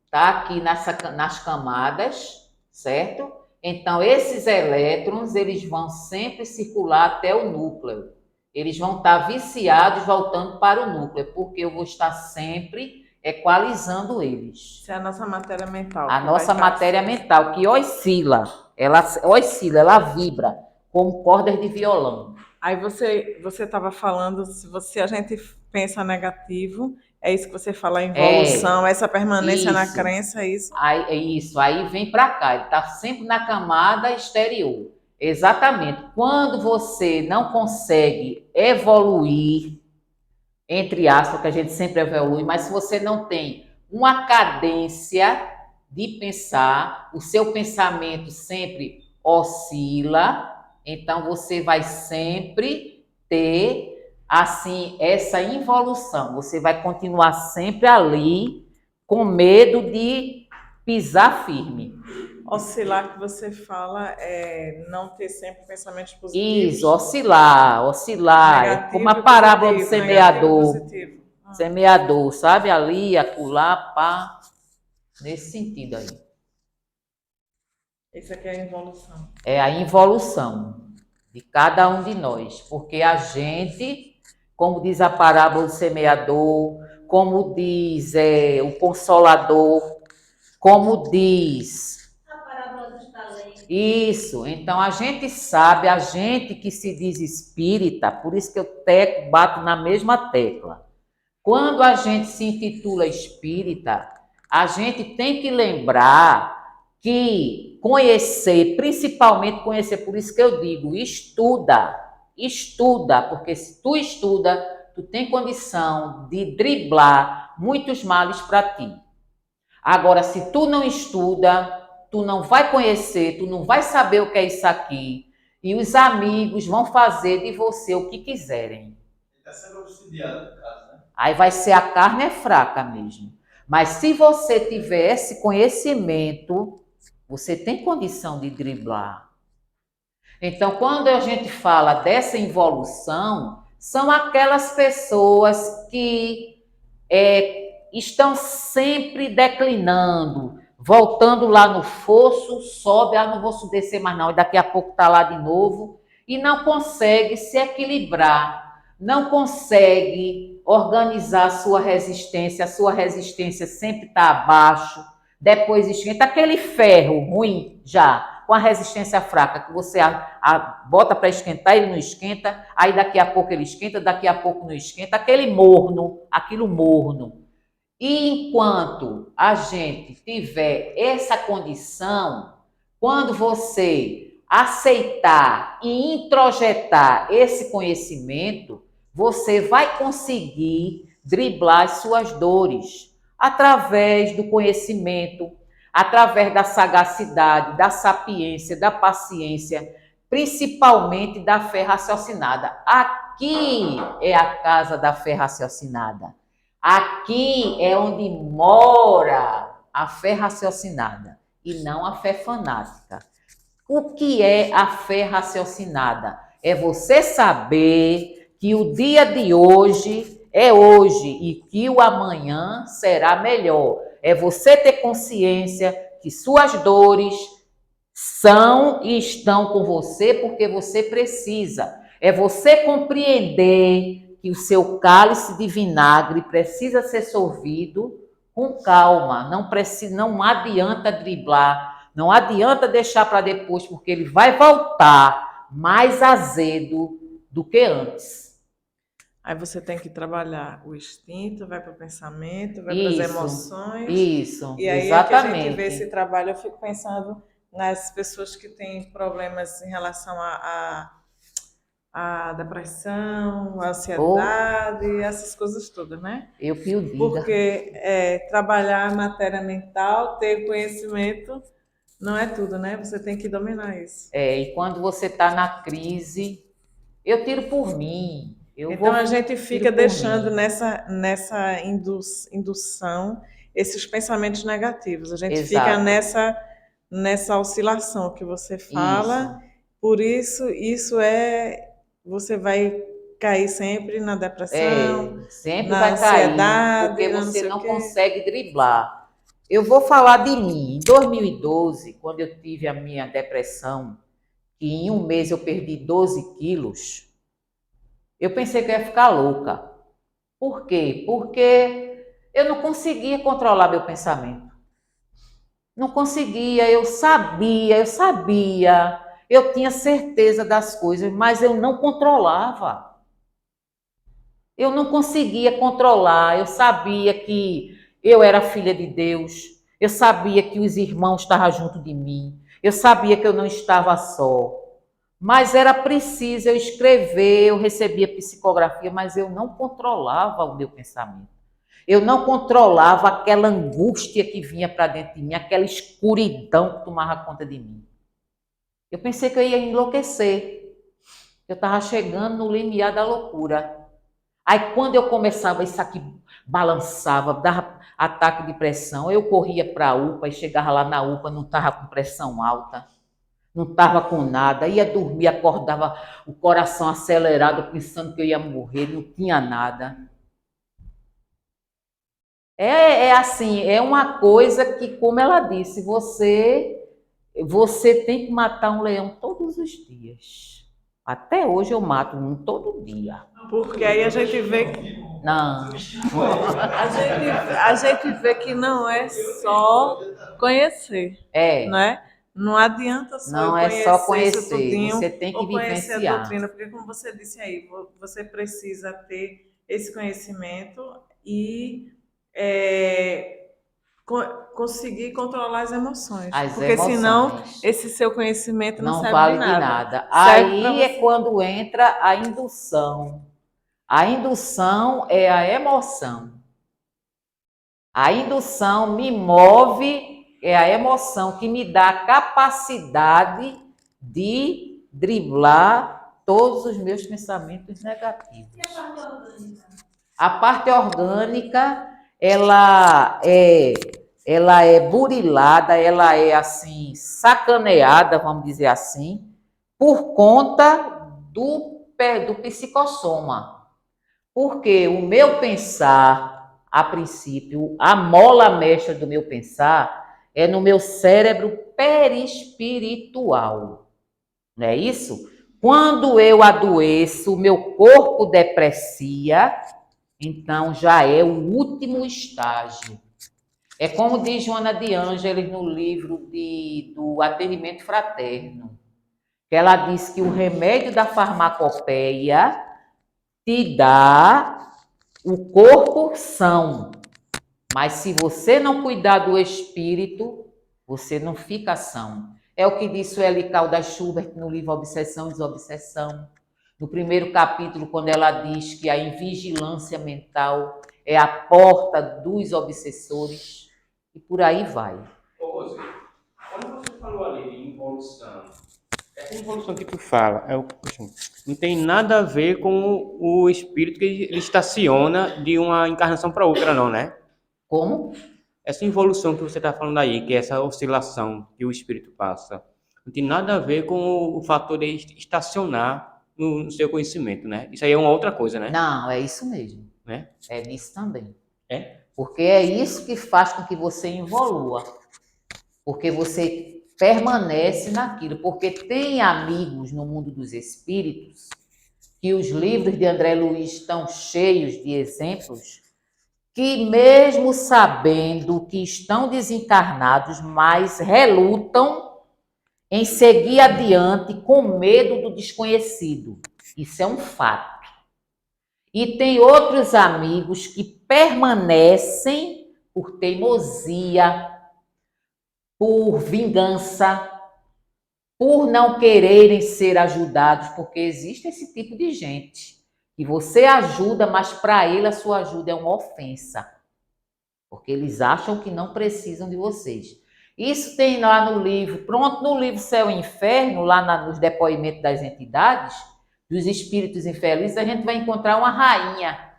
Está aqui nas camadas, certo? Então, esses elétrons, eles vão sempre circular até o núcleo. Eles vão estar viciados voltando para o núcleo, porque eu vou estar sempre equalizando eles. Isso é a nossa matéria mental. A nossa matéria mental, que oscila, ela vibra, como cordas de violão. Aí você estava falando, se a gente pensa negativo, é isso que você fala, a involução, essa permanência na crença, é isso? Aí vem para cá, ele está sempre na camada exterior. Exatamente. Quando você não consegue evoluir, entre aspas, que a gente sempre evolui, mas se você não tem uma cadência de pensar, o seu pensamento sempre oscila, então você vai sempre ter assim essa involução. Você vai continuar sempre ali com medo de pisar firme. Oscilar que você fala é não ter sempre pensamentos positivos. Isso, oscilar. Negativo, como a parábola do positivo, semeador. negativo, Semeador, sabe? Ali, acolá, pá. Nesse sentido aí. Isso aqui é a involução. É a involução de cada um de nós. Porque a gente, como diz a parábola do semeador, como diz o Consolador, como diz... A parábola dos talentos. Isso, então a gente sabe, a gente que se diz espírita, por isso que eu bato na mesma tecla. Quando a gente se intitula espírita, A gente tem que lembrar que conhecer, principalmente conhecer, por isso que eu digo, estuda, porque se tu estuda, tu tem condição de driblar muitos males para ti. Agora, se tu não estuda, tu não vai conhecer, tu não vai saber o que é isso aqui, e os amigos vão fazer de você o que quiserem. Está sendo obsidiado, no caso, né? Aí vai ser a carne é fraca mesmo. Mas se você tiver esse conhecimento, você tem condição de driblar. Então, quando a gente fala dessa involução, são aquelas pessoas que estão sempre declinando, voltando lá no fosso, sobe, não vou descer mais não, e daqui a pouco está lá de novo, e não consegue se equilibrar, não consegue organizar a sua resistência sempre está abaixo, depois esquenta aquele ferro ruim já, com a resistência fraca, que você bota para esquentar, ele não esquenta, aí daqui a pouco ele esquenta, daqui a pouco não esquenta, aquele morno, aquilo morno. E enquanto a gente tiver essa condição, quando você aceitar e introjetar esse conhecimento, você vai conseguir driblar as suas dores através do conhecimento, através da sagacidade, da sapiência, da paciência, principalmente da fé raciocinada. Aqui é a casa da fé raciocinada. Aqui é onde mora a fé raciocinada e não a fé fanática. O que é a fé raciocinada? É você saber que o dia de hoje é hoje e que o amanhã será melhor. É você ter consciência que suas dores são e estão com você porque você precisa. É você compreender que o seu cálice de vinagre precisa ser sorvido com calma. Não adianta driblar, não adianta deixar para depois, porque ele vai voltar mais azedo do que antes. Aí você tem que trabalhar o instinto, vai para o pensamento, vai para as emoções. Isso, e aí exatamente. É que a gente vê esse trabalho, eu fico pensando nas pessoas que têm problemas em relação à depressão, à ansiedade, essas coisas todas, né? Eu pio Porque trabalhar a matéria mental, ter conhecimento, não é tudo, né? Você tem que dominar isso. E quando você está na crise, eu tiro por mim. Então a gente fica deixando nessa indução esses pensamentos negativos. A gente fica nessa oscilação que você fala. Isso. Por isso, você vai cair sempre na depressão, sempre na vai ansiedade, cair, porque na você sei o não quê. consegue driblar. Eu vou falar de mim. Em 2012, quando eu tive a minha depressão, que em um mês eu perdi 12 quilos, eu pensei que eu ia ficar louca. Por quê? Porque eu não conseguia controlar meu pensamento. Não conseguia, eu sabia, eu tinha certeza das coisas, mas eu não controlava. Eu não conseguia controlar, eu sabia que eu era filha de Deus, eu sabia que os irmãos estavam junto de mim, eu sabia que eu não estava só. Mas era preciso eu escrever, eu recebia psicografia, mas eu não controlava o meu pensamento. Eu não controlava aquela angústia que vinha para dentro de mim, aquela escuridão que tomava conta de mim. Eu pensei que eu ia enlouquecer. Eu estava chegando no limiar da loucura. Aí quando eu começava, isso aqui balançava, dava ataque de pressão, eu corria para a UPA e chegava lá na UPA, não estava com pressão alta. Não estava com nada, ia dormir, acordava o coração acelerado, pensando que eu ia morrer, não tinha nada. Assim, é uma coisa que, como ela disse, você tem que matar um leão todos os dias. Até hoje eu mato um todo dia. Porque aí a gente vê que... Não. A gente vê que não é só conhecer, não é? Não adianta só Não eu é só conhecer conhecer, isso tudinho, você tem que ou conhecer a vivenciar. doutrina, porque como você disse aí, você precisa ter esse conhecimento e conseguir controlar as emoções. As Porque senão emoções. esse seu conhecimento não Não serve vale de de nada. nada. Serve para Aí é você. quando entra a indução. A indução é a emoção. A indução me move, é a emoção que me dá a capacidade de driblar todos os meus pensamentos negativos. E a parte orgânica? A parte orgânica, ela é burilada, ela é assim, sacaneada, vamos dizer assim, por conta do psicossoma. Porque o meu pensar, a princípio, a mola mestra do meu pensar é no meu cérebro perispiritual. Não é isso? Quando eu adoeço, o meu corpo deprecia, então já é o último estágio. É como diz Joana de Ângeles no livro do Atendimento Fraterno, que ela diz que o remédio da farmacopeia te dá o corpo são, mas se você não cuidar do espírito, você não fica são. É o que disse Sueli Caldas Schubert no livro Obsessão e Desobsessão. No primeiro capítulo, quando ela diz que a invigilância mental é a porta dos obsessores, e por aí vai. Ô, Rosê, quando você falou ali de involução, essa involução que tu fala, não tem nada a ver com o espírito que ele estaciona de uma encarnação para outra, não, né? Como? Essa involução que você está falando aí, que é essa oscilação que o espírito passa, não tem nada a ver com o fator de estacionar no seu conhecimento, né? Isso aí é uma outra coisa, né? Não, é isso mesmo. Né? É nisso também. É? Porque é isso que faz com que você evolua. Porque você permanece naquilo. Porque tem amigos no mundo dos espíritos que os livros de André Luiz estão cheios de exemplos que mesmo sabendo que estão desencarnados, mas relutam em seguir adiante com medo do desconhecido. Isso é um fato. E tem outros amigos que permanecem por teimosia, por vingança, por não quererem ser ajudados, porque existe esse tipo de gente que você ajuda, mas para ele a sua ajuda é uma ofensa, porque eles acham que não precisam de vocês. Isso tem lá no livro, pronto, no livro Céu e Inferno, lá nos depoimentos das entidades, dos espíritos infelizes, a gente vai encontrar uma rainha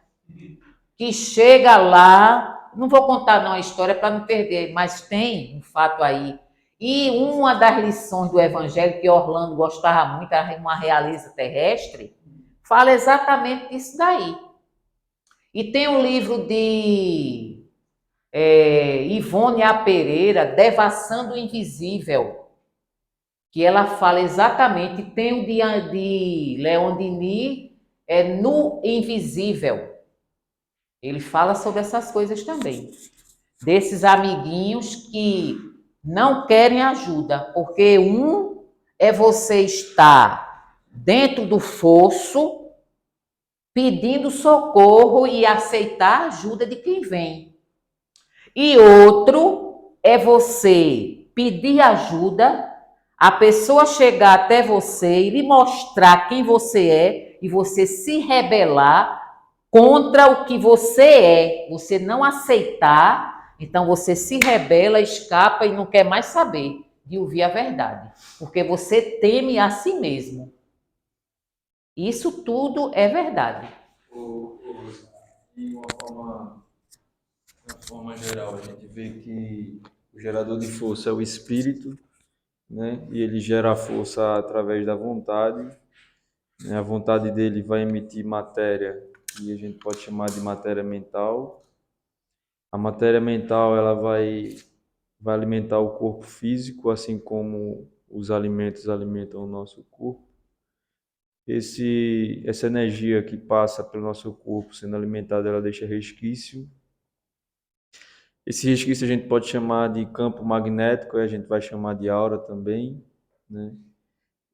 que chega lá, não vou contar não a história para não perder, mas tem um fato aí. E uma das lições do Evangelho, que Orlando gostava muito, era uma realeza terrestre, fala exatamente disso daí. E tem um livro de Ivone A. Pereira, Devassando o Invisível, que ela fala exatamente, tem o de Leon Denis, No Invisível. Ele fala sobre essas coisas também. Desses amiguinhos que não querem ajuda, porque um é você estar dentro do fosso, pedindo socorro e aceitar a ajuda de quem vem. E outro é você pedir ajuda, a pessoa chegar até você e lhe mostrar quem você é e você se rebelar contra o que você é, você não aceitar, então você se rebela, escapa e não quer mais saber de ouvir a verdade, porque você teme a si mesmo. Isso tudo é verdade. De uma forma geral, a gente vê que o gerador de força é o espírito, né? E ele gera a força através da vontade. A vontade dele vai emitir matéria, que a gente pode chamar de matéria mental. A matéria mental ela vai alimentar o corpo físico, assim como os alimentos alimentam o nosso corpo. Essa energia que passa pelo nosso corpo sendo alimentada, ela deixa resquício. Esse resquício a gente pode chamar de campo magnético, a gente vai chamar de aura também, né?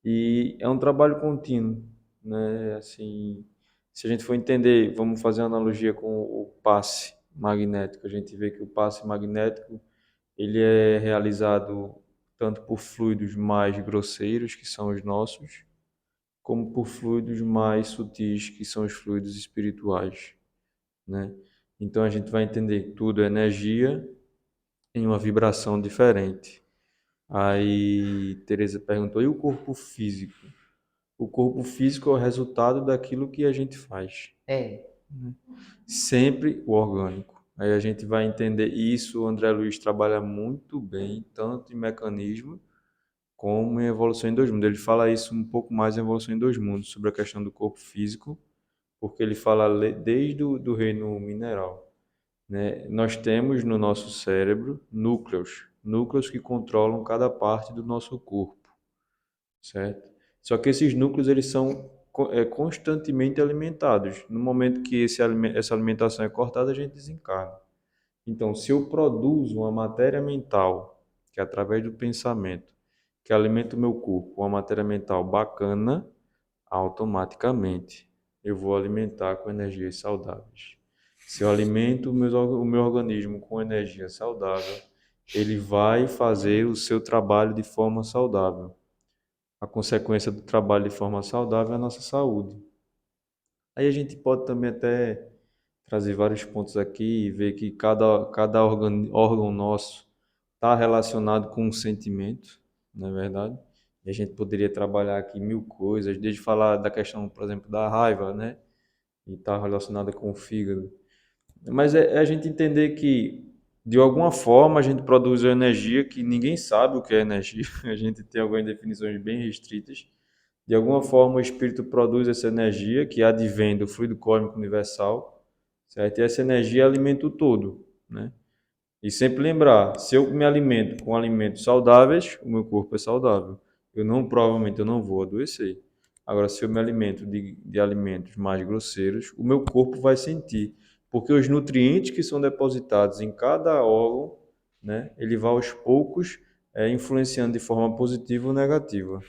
E é um trabalho contínuo, né? Assim, se a gente for entender, vamos fazer uma analogia com o passe, magnético. A gente vê que o passe magnético ele é realizado tanto por fluidos mais grosseiros, que são os nossos, como por fluidos mais sutis, que são os fluidos espirituais, né? Então a gente vai entender que tudo é energia em uma vibração diferente. Aí Teresa perguntou: e o corpo físico? O corpo físico é o resultado daquilo que a gente faz, É. sempre o orgânico. Aí a gente vai entender isso. O André Luiz trabalha muito bem, tanto em mecanismo como em evolução em dois mundos. Ele fala isso um pouco mais em evolução em dois mundos, sobre a questão do corpo físico, porque ele fala desde o do reino mineral, né? Nós temos no nosso cérebro núcleos que controlam cada parte do nosso corpo, certo? Só que esses núcleos eles são constantemente alimentados. No momento que essa alimentação é cortada, a gente desencarna. Então, se eu produzo uma matéria mental, que é através do pensamento, que alimenta o meu corpo, uma matéria mental bacana, automaticamente eu vou alimentar com energias saudáveis. Se eu alimento o meu organismo com energia saudável, ele vai fazer o seu trabalho de forma saudável. A consequência do trabalho de forma saudável é a nossa saúde. Aí a gente pode também até trazer vários pontos aqui e ver que cada órgão nosso está relacionado com um sentimento, não é verdade? E a gente poderia trabalhar aqui mil coisas, desde falar da questão, por exemplo, da raiva, né? E está relacionada com o fígado. Mas é a gente entender que, de alguma forma, a gente produz energia que ninguém sabe o que é energia. A gente tem algumas definições bem restritas. De alguma forma, o espírito produz essa energia que advém do fluido cósmico universal, certo? E essa energia alimenta o todo, né? E sempre lembrar, se eu me alimento com alimentos saudáveis, o meu corpo é saudável. Provavelmente eu não vou adoecer. Agora, se eu me alimento de alimentos mais grosseiros, o meu corpo vai sentir, porque os nutrientes que são depositados em cada órgão, né, ele vai aos poucos influenciando de forma positiva ou negativa,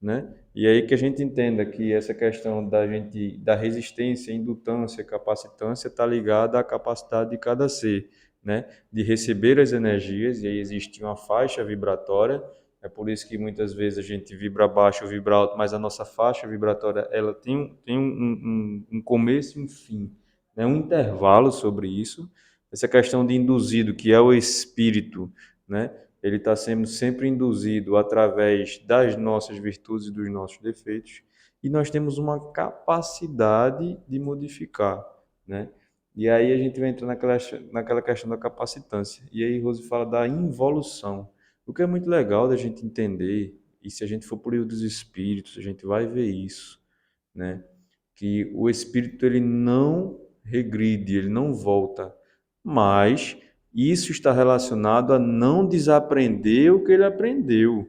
né? E aí que a gente entenda que essa questão da resistência, indutância, capacitância está ligada à capacidade de cada ser, né? De receber as energias, e aí existe uma faixa vibratória. É por isso que muitas vezes a gente vibra baixo ou vibra alto, mas a nossa faixa vibratória ela tem um começo e um fim, né? Um intervalo sobre isso. Essa questão de induzido, que é o espírito, né? Ele está sendo sempre induzido através das nossas virtudes e dos nossos defeitos, e nós temos uma capacidade de modificar, né? E aí a gente vai entrar naquela questão da capacitância. E aí Rose fala da involução, o que é muito legal da gente entender, e se a gente for por livro dos espíritos, a gente vai ver isso, né? Que o espírito ele não regride, ele não volta, mas isso está relacionado a não desaprender o que ele aprendeu,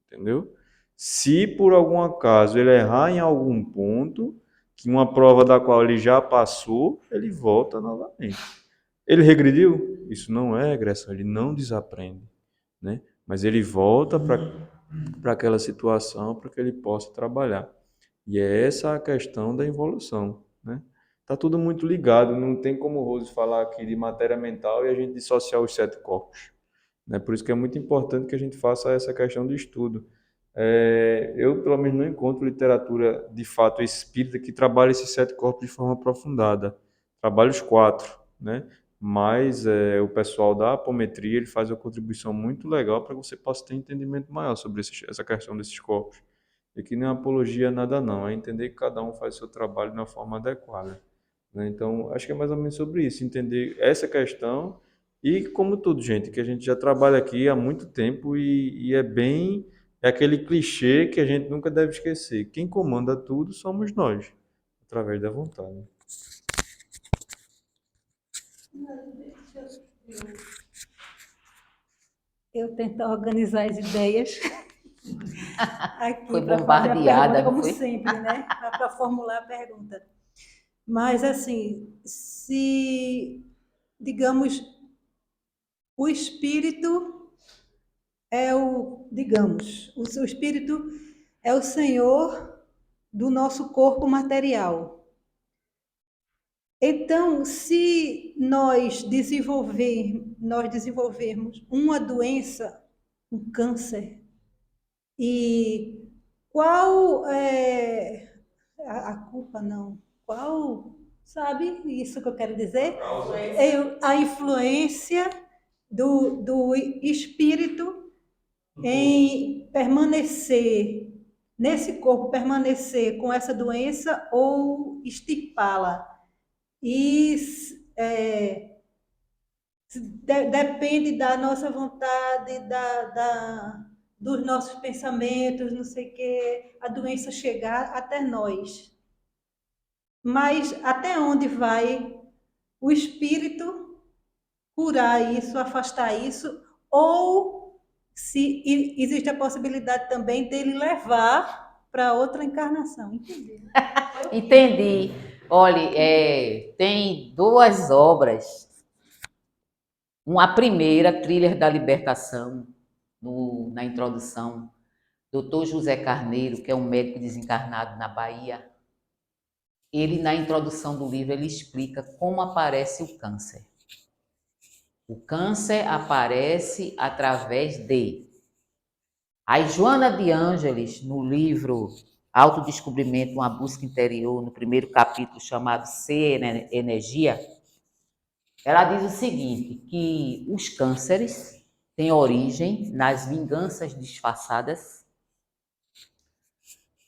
entendeu? Se por algum acaso ele errar em algum ponto, que uma prova da qual ele já passou, ele volta novamente. Ele regrediu? Isso não é regressão, ele não desaprende, né? Mas ele volta para aquela situação para que ele possa trabalhar. E é essa a questão da evolução, né? Tá tudo muito ligado, não tem como o Rose falar aqui de matéria mental e a gente dissociar os sete corpos, né? Por isso que é muito importante que a gente faça essa questão de estudo. Eu, pelo menos, não encontro literatura de fato espírita que trabalhe esses sete corpos de forma aprofundada. Trabalha os quatro, né? Mas o pessoal da apometria ele faz uma contribuição muito legal para que você possa ter um entendimento maior sobre essa questão desses corpos. E que não é apologia a nada, não. É entender que cada um faz o seu trabalho de uma forma adequada, né? Então, acho que é mais ou menos sobre isso. Entender essa questão e, como tudo, gente, que a gente já trabalha aqui há muito tempo e é bem... É aquele clichê que a gente nunca deve esquecer. Quem comanda tudo somos nós, através da vontade. Eu tento organizar as ideias aqui Foi para fazer a bombardeada, pergunta, não como foi? sempre, né? Para formular a pergunta. Mas, assim, se, digamos, o espírito o seu espírito é o senhor do nosso corpo material. Então, se nós desenvolvermos uma doença, um câncer, e qual é a culpa não? Qual, sabe isso que eu quero dizer? A influência do espírito em permanecer nesse corpo, permanecer com essa doença ou extirpá-la. E depende da nossa vontade, dos nossos pensamentos, não sei o quê, a doença chegar até nós. Mas até onde vai o espírito curar isso, afastar isso, ou se existe a possibilidade também dele levar para outra encarnação, entendeu? Entendi. Olha, tem duas obras. A primeira, Thriller da Libertação, na introdução, Dr. José Carneiro, que é um médico desencarnado na Bahia, ele, na introdução do livro, ele explica como aparece o câncer. O câncer aparece através de... A Joana de Ângeles, no livro Autodescobrimento, uma busca interior, no primeiro capítulo chamado Ser Energia, ela diz o seguinte, que os cânceres têm origem nas vinganças disfarçadas,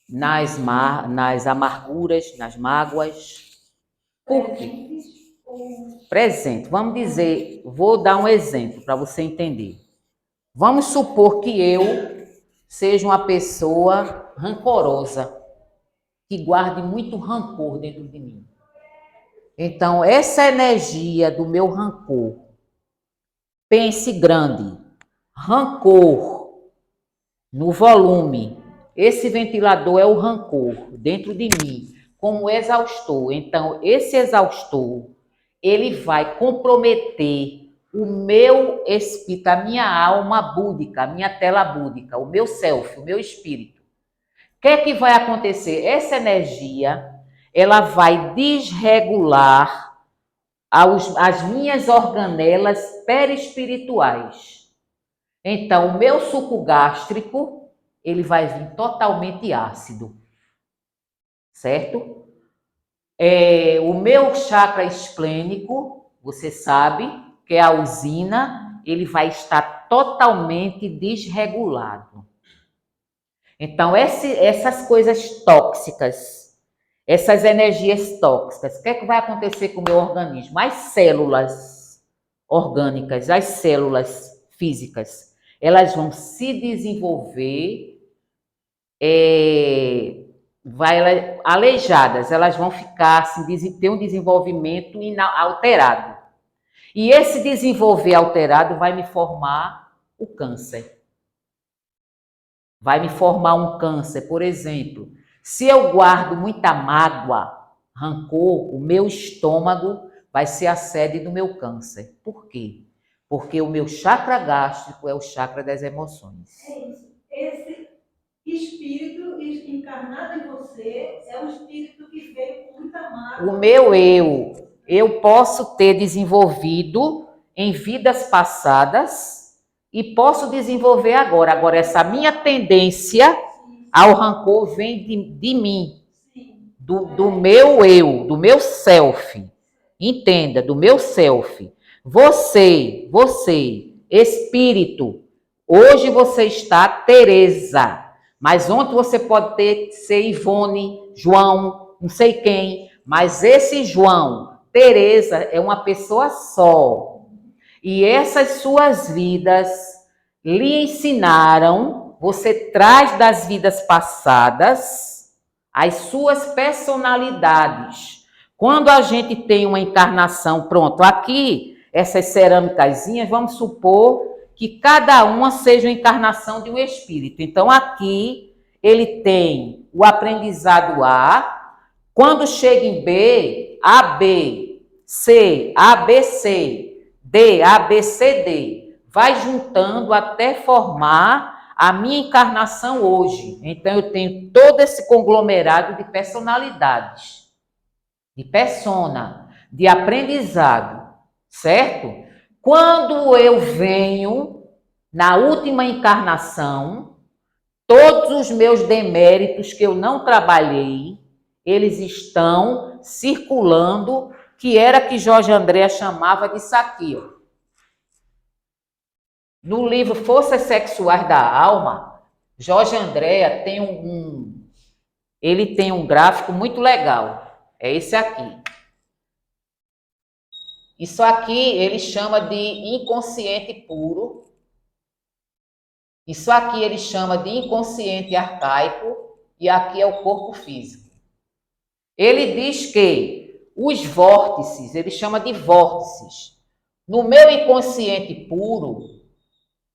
nas amarguras, nas mágoas. Por quê? Presente. Vamos dizer, vou dar um exemplo para você entender. Vamos supor que eu seja uma pessoa rancorosa, que guarde muito rancor dentro de mim. Então, essa energia do meu rancor, pense grande, rancor no volume, esse ventilador é o rancor dentro de mim, como exaustor. Então, esse exaustor, ele vai comprometer o meu espírito, a minha alma búdica, a minha tela búdica, o meu self, o meu espírito. O que é que vai acontecer? Essa energia, ela vai desregular as minhas organelas perispirituais. Então, o meu suco gástrico, ele vai vir totalmente ácido, certo? O meu chakra esplênico, você sabe, que é a usina, ele vai estar totalmente desregulado. Então, essas coisas tóxicas, essas energias tóxicas, o que é que vai acontecer com o meu organismo? As células orgânicas, as células físicas, elas vão se desenvolver, aleijadas, elas vão ficar, assim, ter um desenvolvimento alterado. E esse desenvolver alterado vai me formar o câncer. Vai me formar um câncer, por exemplo. Se eu guardo muita mágoa, rancor, o meu estômago vai ser a sede do meu câncer. Por quê? Porque o meu chakra gástrico é o chakra das emoções. É isso. Esse espírito encarnado em você é um espírito que veio com muita mágoa. O meu eu posso ter desenvolvido em vidas passadas e posso desenvolver agora. Agora, essa minha tendência ao rancor vem de mim, do meu eu, do meu self. Entenda, do meu self. Você, espírito, hoje você está Teresa, mas ontem você pode ser Ivone, João, não sei quem, mas esse João, Teresa, é uma pessoa só. E essas suas vidas lhe ensinaram, você traz das vidas passadas as suas personalidades. Quando a gente tem uma encarnação, pronto, aqui, essas cerâmicazinhas, vamos supor que cada uma seja uma encarnação de um espírito. Então, aqui, ele tem o aprendizado A, quando chega em B, AB, C, ABC, D, A, B, C, D. Vai juntando até formar a minha encarnação hoje. Então, eu tenho todo esse conglomerado de personalidades, de persona. de aprendizado, certo? Quando eu venho na última encarnação, todos os meus deméritos que eu não trabalhei, eles estão circulando, que era que Jorge André chamava de saqueio. No livro Forças Sexuais da Alma, Jorge André tem ele tem um gráfico muito legal. É esse aqui. Isso aqui ele chama de inconsciente puro. Isso aqui ele chama de inconsciente arcaico. E aqui é o corpo físico. Ele diz que os vórtices, ele chama de vórtices. No meu inconsciente puro,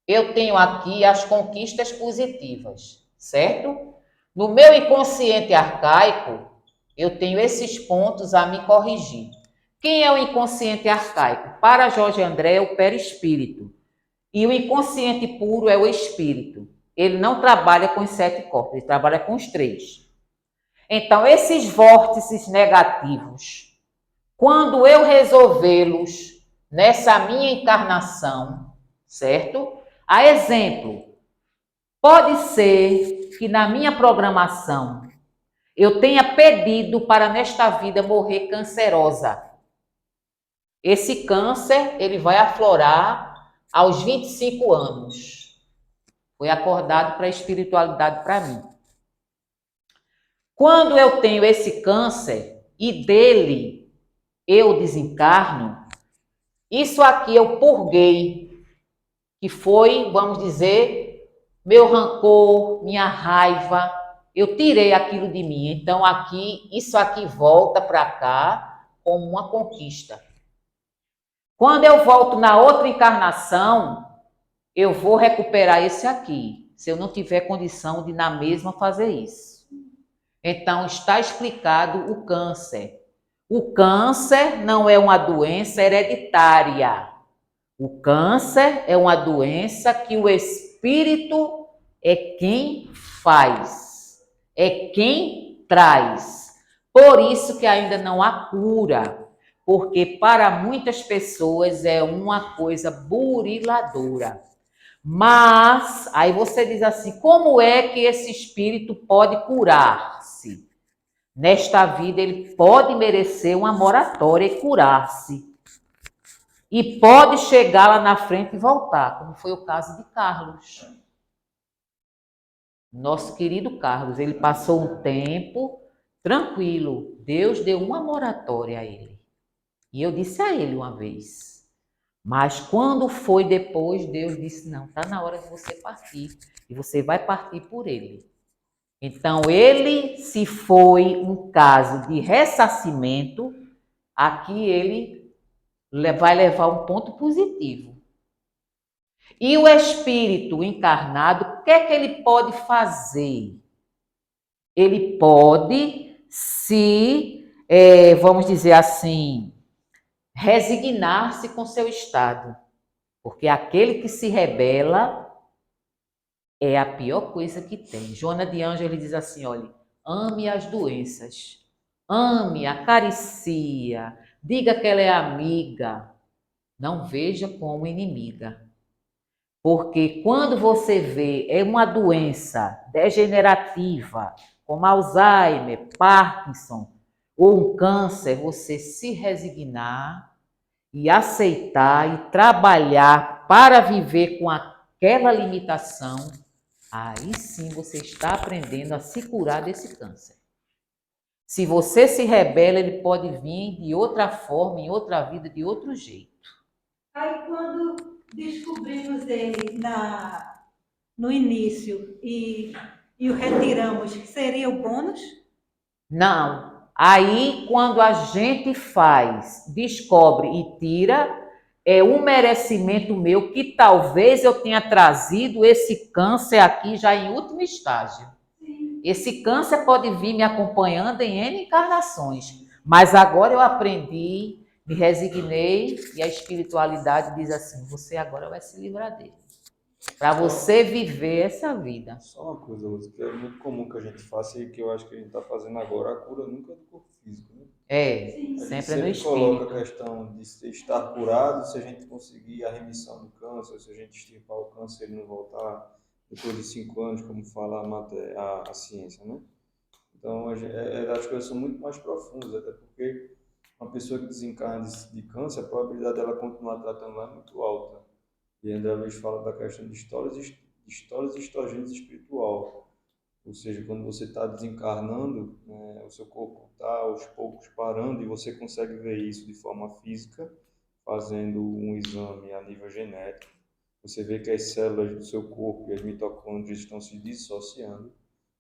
eu tenho aqui as conquistas positivas, certo? No meu inconsciente arcaico, eu tenho esses pontos a me corrigir. Quem é o inconsciente arcaico? Para Jorge André, é o perispírito. E o inconsciente puro é o espírito. Ele não trabalha com os 7 corpos, ele trabalha com os 3. Então, esses vórtices negativos, quando eu resolvê-los nessa minha encarnação, certo? A exemplo, pode ser que na minha programação eu tenha pedido para nesta vida morrer cancerosa. Esse câncer, ele vai aflorar aos 25 anos. Foi acordado para a espiritualidade para mim. Quando eu tenho esse câncer e dele eu desencarno, isso aqui eu purguei, que foi, vamos dizer, meu rancor, minha raiva, eu tirei aquilo de mim. Então aqui, isso aqui volta para cá como uma conquista. Quando eu volto na outra encarnação, eu vou recuperar esse aqui, se eu não tiver condição de na mesma fazer isso. Então está explicado o câncer. O câncer não é uma doença hereditária. O câncer é uma doença que o espírito é quem faz, é quem traz. Por isso que ainda não há cura, porque para muitas pessoas é uma coisa buriladora. Mas, aí você diz assim, como é que esse espírito pode curar-se? Nesta vida ele pode merecer uma moratória e curar-se. E pode chegar lá na frente e voltar, como foi o caso de Carlos. Nosso querido Carlos, ele passou um tempo tranquilo. Deus deu uma moratória a ele. E eu disse a ele uma vez. Mas quando foi depois, Deus disse, não, está na hora de você partir. E você vai partir por ele. Então, ele, se foi um caso de ressarcimento, aqui ele vai levar um ponto positivo. E o espírito encarnado, o que é que ele pode fazer? Ele pode vamos dizer assim, resignar-se com seu estado. Porque aquele que se rebela é a pior coisa que tem. Joana de Ângeles diz assim, olha, ame as doenças, ame, acaricia, diga que ela é amiga, não veja como inimiga. Porque quando você vê é uma doença degenerativa, como Alzheimer, Parkinson, ou um câncer, você se resignar e aceitar e trabalhar para viver com aquela limitação, aí sim você está aprendendo a se curar desse câncer. Se você se rebela, ele pode vir de outra forma, em outra vida, de outro jeito. Aí quando descobrimos ele no início e o retiramos, seria o bônus? Não. Aí, quando a gente faz, descobre e tira, é um merecimento meu que talvez eu tenha trazido esse câncer aqui já em último estágio. Sim. Esse câncer pode vir me acompanhando em N encarnações, mas agora eu aprendi, me resignei e a espiritualidade diz assim, você agora vai se livrar dele. para você viver essa vida. Só uma coisa, Lúcia, que é muito comum que a gente faça e que eu acho que a gente está fazendo agora, a cura nunca é do corpo físico, né? É, A gente sempre é no sempre coloca a espírito. questão de estar curado, se a gente conseguir a remissão do câncer, se a gente extirpar o câncer e ele não voltar depois de 5 anos, como fala a ciência, né? Então, as coisas são muito mais profundas, até porque uma pessoa que desencarna de câncer, a probabilidade dela continuar tratando lá é muito alta. E André Luiz fala da questão de histórias e histogênese espiritual. Ou seja, quando você está desencarnando, né, o seu corpo está aos poucos parando e você consegue ver isso de forma física, fazendo um exame a nível genético. Você vê que as células do seu corpo e as mitocôndrias estão se dissociando.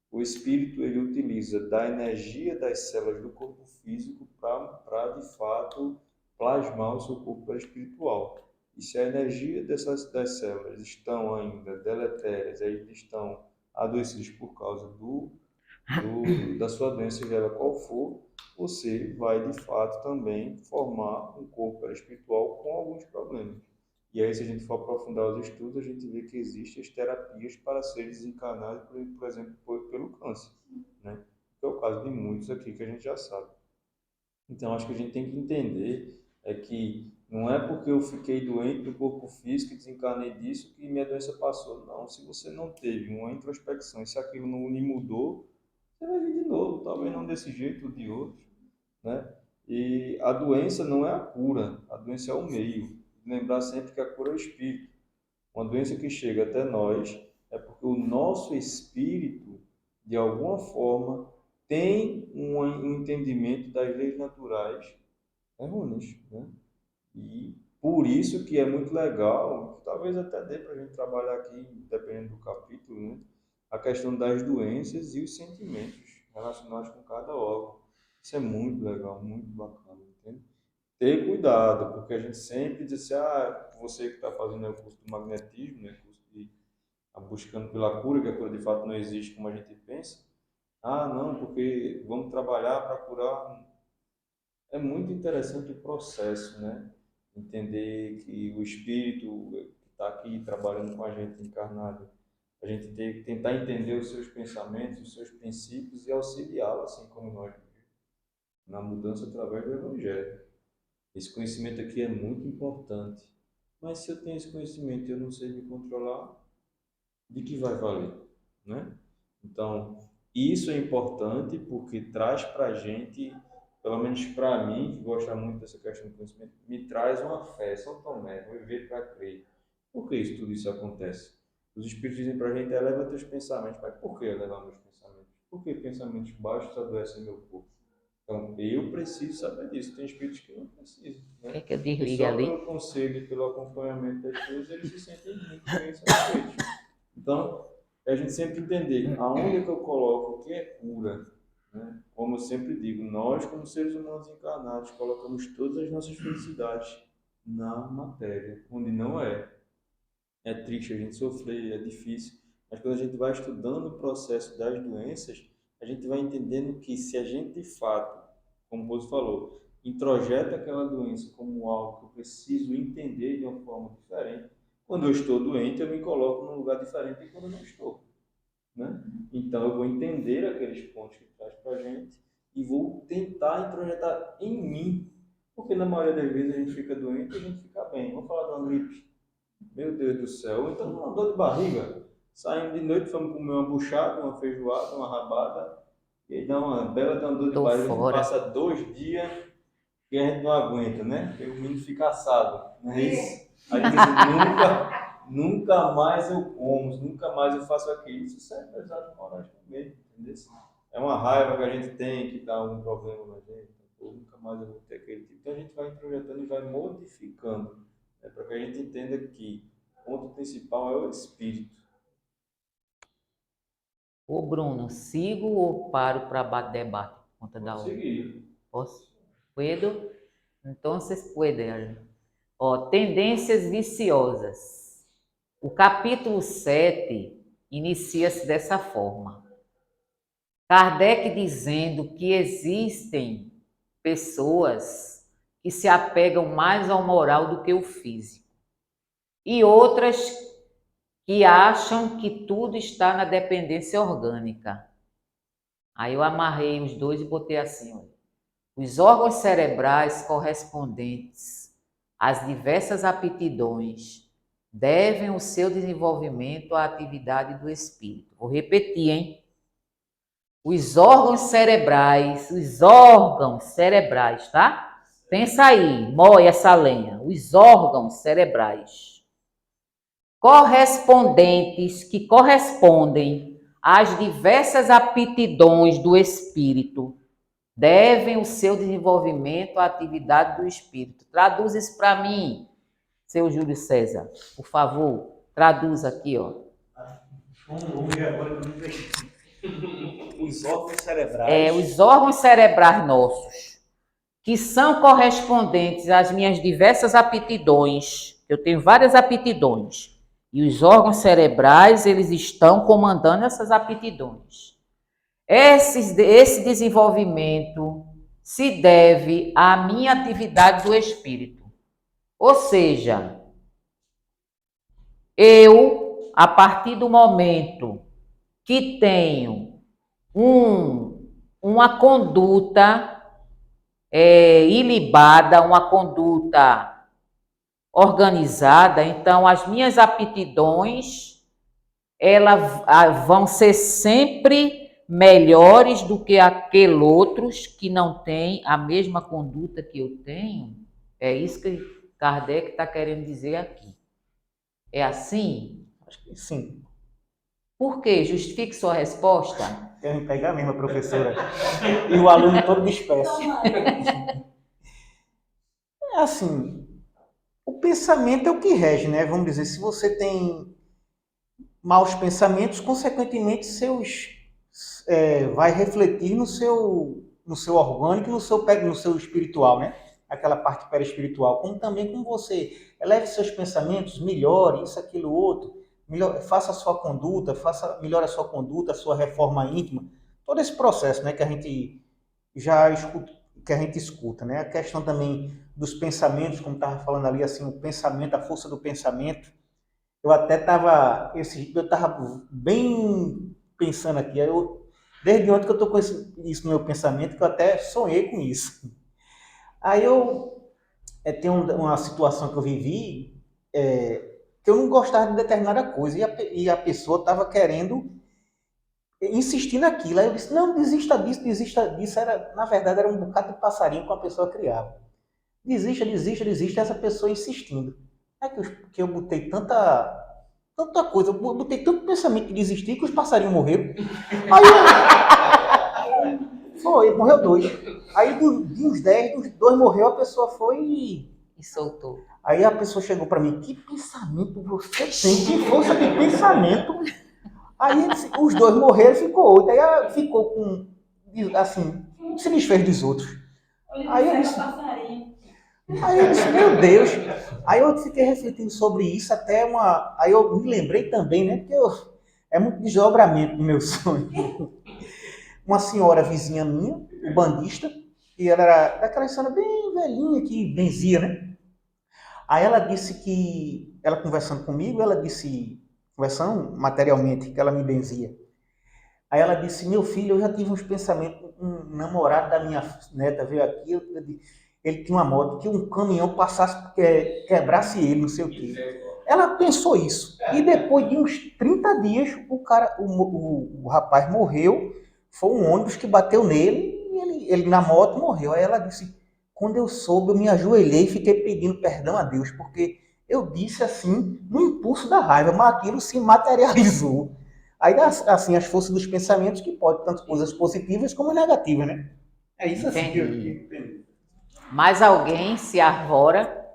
O espírito ele utiliza da energia das células do corpo físico para de fato plasmar o seu corpo espiritual. E se a energia das células estão ainda deletérias, aí estão adoecidas por causa da sua doença, seja ela qual for, você vai de fato também formar um corpo espiritual com alguns problemas. E aí, se a gente for aprofundar os estudos, a gente vê que existem as terapias para ser desencarnado, por exemplo, pelo câncer, né? Que é o caso de muitos aqui que a gente já sabe. Então, acho que a gente tem que entender que não é porque eu fiquei doente do corpo físico e desencarnei disso que minha doença passou. Não, se você não teve uma introspecção e se aquilo não lhe mudou, você vai vir de novo, talvez não desse jeito ou de outro, né? E a doença não é a cura, a doença é o meio. Lembrar sempre que a cura é o espírito. Uma doença que chega até nós é porque o nosso espírito, de alguma forma, tem um entendimento das leis naturais errôneas, né? E por isso que é muito legal, talvez até dê para a gente trabalhar aqui, dependendo do capítulo, né? A questão das doenças e os sentimentos relacionados com cada órgão. Isso é muito legal, muito bacana, entende? Ter cuidado, porque a gente sempre diz assim, você que está fazendo o curso do magnetismo, né, curso de buscando pela cura, que a cura de fato não existe como a gente pensa. Ah, não, porque vamos trabalhar para curar. É muito interessante o processo, né? Entender que o espírito que está aqui trabalhando com a gente encarnado, a gente tem que tentar entender os seus pensamentos, os seus princípios e auxiliá-lo, assim como nós, na mudança através do Evangelho. Esse conhecimento aqui é muito importante. Mas se eu tenho esse conhecimento e eu não sei me controlar, de que vai valer, né? Então, isso é importante porque traz para a gente, pelo menos para mim, que gosta muito dessa questão do conhecimento, me traz uma fé, São Tomé, viver para crer. Por que tudo isso acontece? Os Espíritos dizem para a gente, eleva teus pensamentos. Mas por que elevar meus pensamentos? Por que pensamentos baixos adoecem meu corpo? Então, eu preciso saber disso. Tem espíritos que não precisam, né? Quer que eu E desligue só ali? pelo conselho e pelo acompanhamento das coisas, eles se sentem muito bem satisfeitos. Então, é a gente sempre entender aonde é que eu coloco o que é cura, né? Como eu sempre digo, nós, como seres humanos encarnados, colocamos todas as nossas felicidades na matéria, onde não é. É triste a gente sofrer, é difícil, mas quando a gente vai estudando o processo das doenças, a gente vai entendendo que se a gente de fato, como o Bozo falou, introjeta aquela doença como algo que eu preciso entender de uma forma diferente, quando eu estou doente, eu me coloco num lugar diferente de quando eu não estou, né? Então eu vou entender aqueles pontos que traz para a gente e vou tentar introjetar em mim, porque na maioria das vezes a gente fica doente e a gente fica bem. Vamos falar de uma gripe. Meu Deus do céu. Ou então uma dor de barriga. Saímos de noite, fomos comer uma buchada, uma feijoada, uma rabada. E aí dá uma bela dor de Tô barriga. A gente fora. passa 2 dias e a gente não aguenta, né? Porque o menino fica assado. Não é isso? Aí diz, nunca mais eu como, nunca mais eu faço aquilo. Isso serve exato para nós também, entendeu? É uma raiva que a gente tem, que dá um problema na gente. Pô, nunca mais eu vou ter aquele tipo. Então a gente vai introjetando e vai modificando. Para que a gente entenda que o ponto principal é o espírito. Ô Bruno, sigo ou paro para debate? Por conta da Vamos hora. seguir. Posso? Puedo? Então, vocês pueden. Ó, tendências viciosas. O capítulo 7 inicia-se dessa forma. Kardec dizendo que existem pessoas que se apegam mais ao moral do que o físico. E outras que acham que tudo está na dependência orgânica. Aí eu amarrei os dois e botei assim, olha. Os órgãos cerebrais correspondentes às diversas aptidões devem o seu desenvolvimento à atividade do espírito. Vou repetir, hein? Os órgãos cerebrais, tá? Pensa aí, moe essa lenha. Os órgãos cerebrais correspondentes, que correspondem às diversas aptidões do espírito, devem o seu desenvolvimento à atividade do espírito. Traduz isso para mim, seu Júlio César, por favor. Traduz aqui, ó. Vamos ver agora. Os órgãos cerebrais. Os órgãos cerebrais nossos, que são correspondentes às minhas diversas aptidões. Eu tenho várias aptidões. E os órgãos cerebrais, eles estão comandando essas aptidões. Esse desenvolvimento se deve à minha atividade do espírito. Ou seja, eu, a partir do momento que tenho uma conduta ilibada, uma conduta organizada, então as minhas aptidões elas vão ser sempre melhores do que aqueles outros que não têm a mesma conduta que eu tenho. É isso que Kardec está querendo dizer aqui. É assim? Acho que sim. Por quê? Justifique sua resposta. Querem pegar mesmo a professora. E o aluno todo disperso. É assim, o pensamento é o que rege, né? Vamos dizer, se você tem maus pensamentos, consequentemente vai refletir no seu orgânico, no seu espiritual, né? Aquela parte perispiritual. Como também como você eleve seus pensamentos, melhore isso, aquilo, outro, faça a sua conduta, melhore a sua conduta, a sua reforma íntima. Todo esse processo, né, que a gente já escuta, né? A questão também dos pensamentos, como estava falando ali, assim, o pensamento, a força do pensamento. Eu até estava bem pensando aqui, desde ontem que eu estou com isso no meu pensamento, que eu até sonhei com isso. Aí tem uma situação que eu vivi, que eu não gostava de determinada coisa, e a pessoa estava querendo insistir naquilo. Aí eu disse, não, desista disso. Na verdade, era um bocado de passarinho que a pessoa criava. Desista, e essa pessoa insistindo. É que eu botei tanta coisa, eu botei tanto pensamento de desistir que os passarinhos morreram. Aí morreu 2. Aí de uns 10, dos 2 morreu, a pessoa foi E soltou. Aí a pessoa chegou para mim, que pensamento você tem? Que força de pensamento? Aí os 2 morreram, ficou 8. Aí ela ficou com, assim, se desfez dos outros. Aí eu disse, meu Deus. Aí eu fiquei refletindo sobre isso aí eu me lembrei também, né? Porque é muito desdobramento no meu sonho. Uma senhora vizinha minha, bandista, e ela era daquela senhora bem velhinha que benzia, né? Aí ela disse que, ela conversando comigo, conversando materialmente, que ela me benzia. Aí ela disse, meu filho, eu já tive uns pensamentos, um namorado da minha neta veio aqui, ele tinha uma moto, que um caminhão passasse, quebrasse ele, não sei o quê. Ela pensou isso. E depois de uns 30 dias, o rapaz morreu, foi um ônibus que bateu nele, e ele na moto morreu. Aí ela disse, quando eu soube, eu me ajoelhei e fiquei pedindo perdão a Deus, porque eu disse assim, no impulso da raiva, mas aquilo se materializou. Aí, assim, as forças dos pensamentos, que podem tanto coisas positivas como negativas, né? É isso assim que eu entendi. Mais alguém se arvora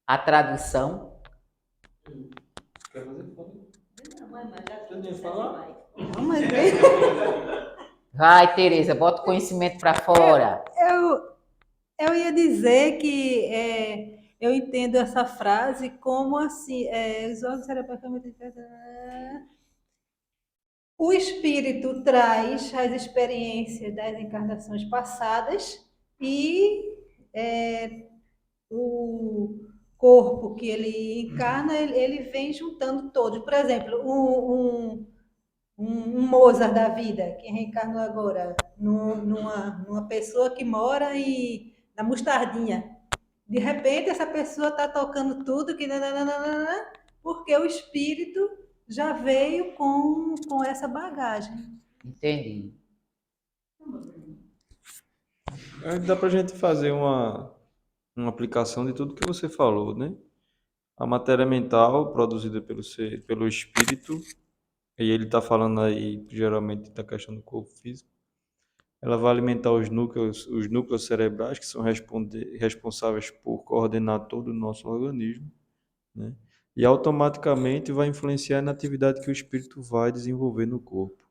a tradução? Quer fazer? Vai, Tereza, bota o conhecimento para fora. Eu ia dizer que eu entendo essa frase como assim, os órgãos cerebrais... O espírito traz as experiências das encarnações passadas e corpo que ele encarna, ele vem juntando todos. Por exemplo, um Mozart da vida, que reencarnou agora, numa pessoa que mora na Mostardinha. De repente, essa pessoa está tocando tudo, que nananana, porque o espírito já veio com essa bagagem. Entendi. Dá pra gente fazer uma aplicação de tudo que você falou, né? A matéria mental produzida pelo espírito, e ele está falando aí geralmente da questão do corpo físico, ela vai alimentar os núcleos cerebrais que são responsáveis por coordenar todo o nosso organismo, né? E automaticamente vai influenciar na atividade que o espírito vai desenvolver no corpo.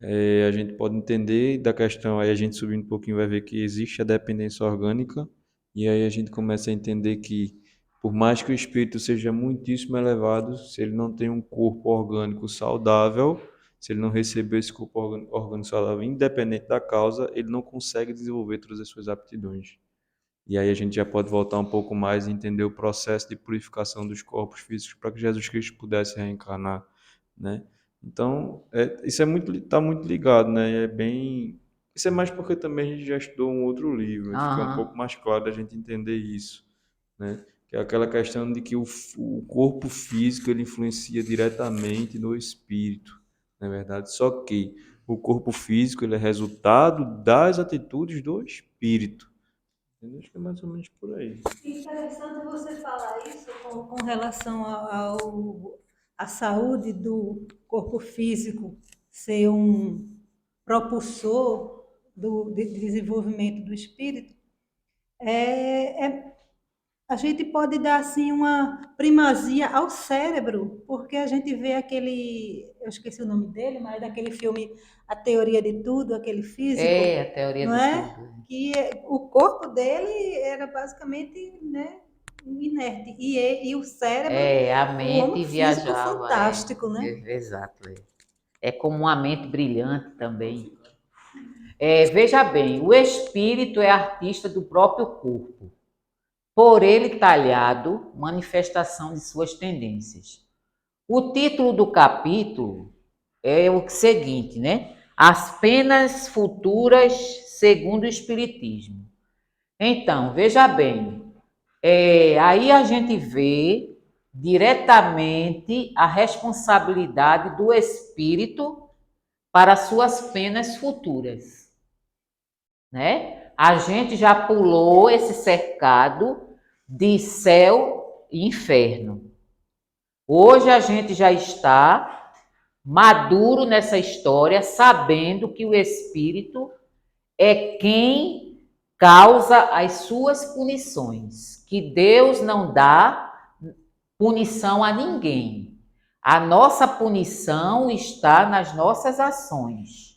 A gente pode entender da questão, aí a gente subindo um pouquinho vai ver que existe a dependência orgânica, e aí a gente começa a entender que, por mais que o espírito seja muitíssimo elevado, se ele não tem um corpo orgânico saudável, se ele não receber esse corpo orgânico saudável, independente da causa, ele não consegue desenvolver todas as suas aptidões. E aí a gente já pode voltar um pouco mais e entender o processo de purificação dos corpos físicos para que Jesus Cristo pudesse reencarnar, né? Então, isso está muito ligado, né? Isso é mais porque também a gente já estudou um outro livro, e fica um pouco mais claro da gente entender isso, né? Que é aquela questão de que o corpo físico ele influencia diretamente no espírito, na verdade. Só que o corpo físico ele é resultado das atitudes do espírito. Acho que é mais ou menos por aí. Interessante você falar isso com relação à saúde do corpo físico ser um propulsor de desenvolvimento do espírito. A gente pode dar assim uma primazia ao cérebro, porque a gente vê eu esqueci o nome dele, mas daquele filme A Teoria de Tudo, aquele físico, A teoria não de é? tudo. Que o corpo dele era basicamente, né, inerte, e o cérebro, A o mente homem físico viajava. fantástico, né? Exato. É como uma mente brilhante também. Veja bem, o espírito é artista do próprio corpo. Por ele talhado, manifestação de suas tendências. O título do capítulo é o seguinte, né? As penas futuras segundo o Espiritismo. Então, veja bem, aí a gente vê diretamente a responsabilidade do espírito para suas penas futuras, né? A gente já pulou esse cercado de céu e inferno. Hoje a gente já está maduro nessa história, sabendo que o espírito é quem causa as suas punições, que Deus não dá punição a ninguém. A nossa punição está nas nossas ações.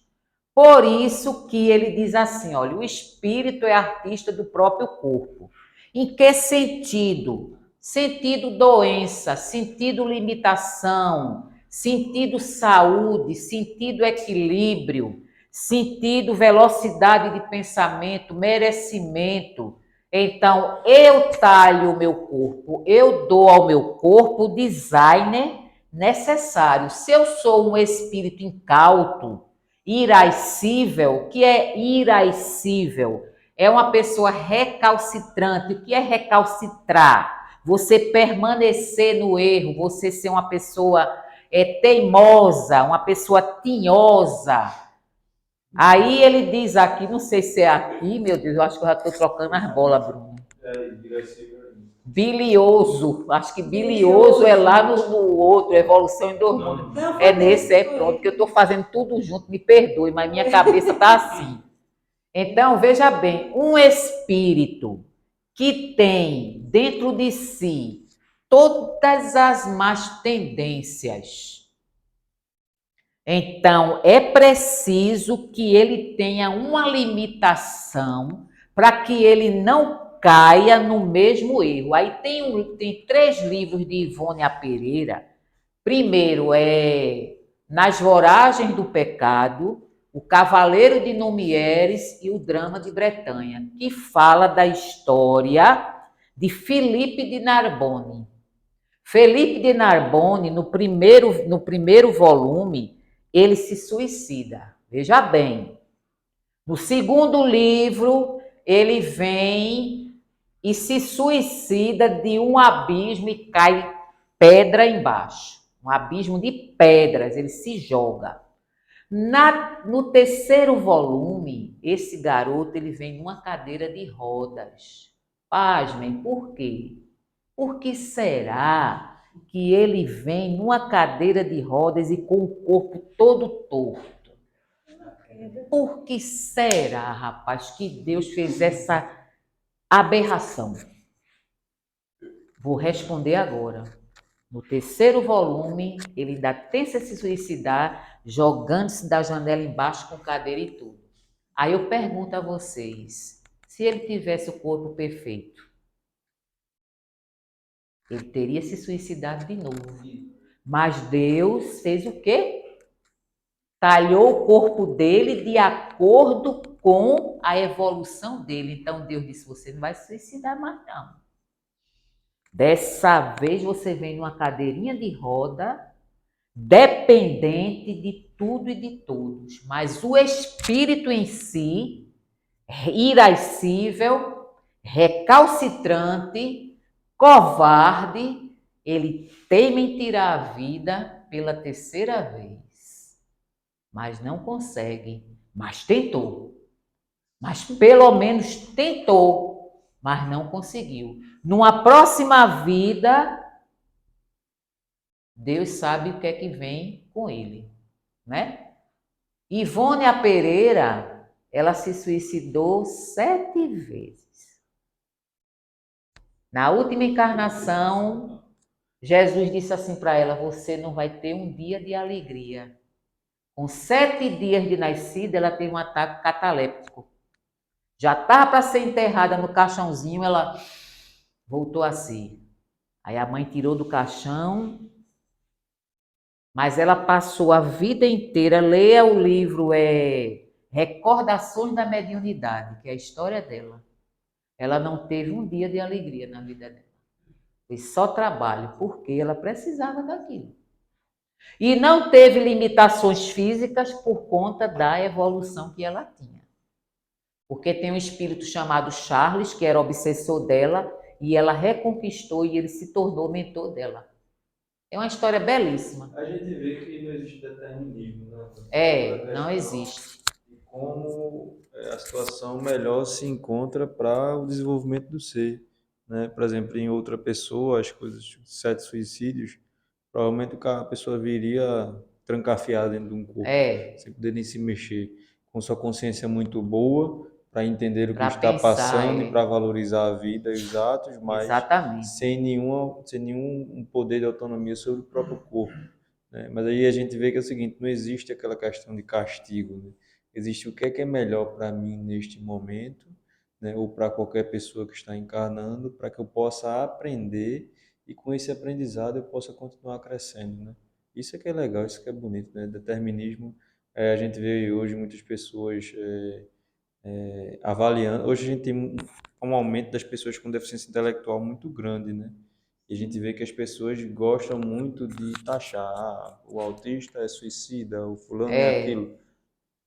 Por isso que ele diz assim, olha, o espírito é artista do próprio corpo. Em que sentido? Sentido doença, sentido limitação, sentido saúde, sentido equilíbrio, sentido velocidade de pensamento, merecimento. Então, eu talho o meu corpo, eu dou ao meu corpo o designer necessário. Se eu sou um espírito incauto, irascível, o que é irascível? É uma pessoa recalcitrante. O que é recalcitrar? Você permanecer no erro, você ser uma pessoa teimosa, uma pessoa tinhosa. Aí ele diz aqui, não sei se é aqui, meu Deus, eu acho que eu já estou trocando as bolas, Bruno. Bilioso, acho que bilioso é lá no outro, Evolução em Dois Mundos. É nesse, pronto, que eu estou fazendo tudo junto, me perdoe, mas minha cabeça está assim. Então, veja bem, um espírito que tem dentro de si todas as más tendências, então é preciso que ele tenha uma limitação para que ele não caia no mesmo erro. Aí tem 3 livros de Ivone Pereira. Primeiro é Nas Voragens do Pecado, O Cavaleiro de Nomieres e O Drama de Bretanha, que fala da história de Felipe de Narbonne. Felipe de Narbonne, no primeiro volume, ele se suicida. Veja bem. No segundo livro, ele vem e se suicida de um abismo e cai pedra embaixo. Um abismo de pedras, ele se joga. No terceiro volume, esse garoto ele vem numa cadeira de rodas. Pasmem, por quê? Por que será que ele vem numa cadeira de rodas e com o corpo todo torto? Por que será, rapaz, que Deus fez essa aberração? Vou responder agora. No terceiro volume, ele ainda tenta se suicidar, jogando-se da janela embaixo com cadeira e tudo. Aí eu pergunto a vocês, se ele tivesse o corpo perfeito, ele teria se suicidado de novo. Mas Deus fez o quê? Talhou o corpo dele de acordo com a evolução dele. Então Deus disse, você não vai se suicidar mais não. Dessa vez você vem numa cadeirinha de roda, dependente de tudo e de todos. Mas o espírito em si, irascível, recalcitrante, covarde, ele teima em tirar a vida pela terceira vez. Mas não consegue. Mas tentou. Mas pelo menos tentou, mas não conseguiu. Numa próxima vida, Deus sabe o que é que vem com ele, né? Ivone a Pereira, ela se suicidou 7 vezes. Na última encarnação, Jesus disse assim para ela, você não vai ter um dia de alegria. Com 7 dias de nascida, ela teve um ataque cataléptico. Já estava para ser enterrada no caixãozinho, ela voltou a si. Aí a mãe tirou do caixão, mas ela passou a vida inteira, leia o livro Recordações da Mediunidade, que é a história dela. Ela não teve um dia de alegria na vida dela. Foi só trabalho, porque ela precisava daquilo. E não teve limitações físicas por conta da evolução que ela tinha. Porque tem um espírito chamado Charles, que era obsessor dela, e ela reconquistou e ele se tornou mentor dela. É uma história belíssima. A gente vê que não existe determinismo, né? Não existe. E como a situação melhor se encontra para o desenvolvimento do ser, né? Por exemplo, em outra pessoa, as coisas, 7 suicídios, provavelmente a pessoa viria trancafiada dentro de um corpo, sem poder nem se mexer, com sua consciência muito boa, para entender o que Pra está pensar, passando e para valorizar a vida e os atos, mas Exatamente. sem nenhum poder de autonomia sobre o próprio corpo, né? Mas aí a gente vê que é o seguinte, não existe aquela questão de castigo, né? Existe o que é melhor para mim neste momento, né? Ou para qualquer pessoa que está encarnando, para que eu possa aprender e com esse aprendizado eu possa continuar crescendo, né? Isso é que é legal, isso que é bonito, né? Determinismo, a gente vê hoje muitas pessoas avaliando. Hoje a gente tem um aumento das pessoas com deficiência intelectual muito grande, né? E a gente vê que as pessoas gostam muito de taxar. Ah, o autista é suicida, o fulano é aquilo.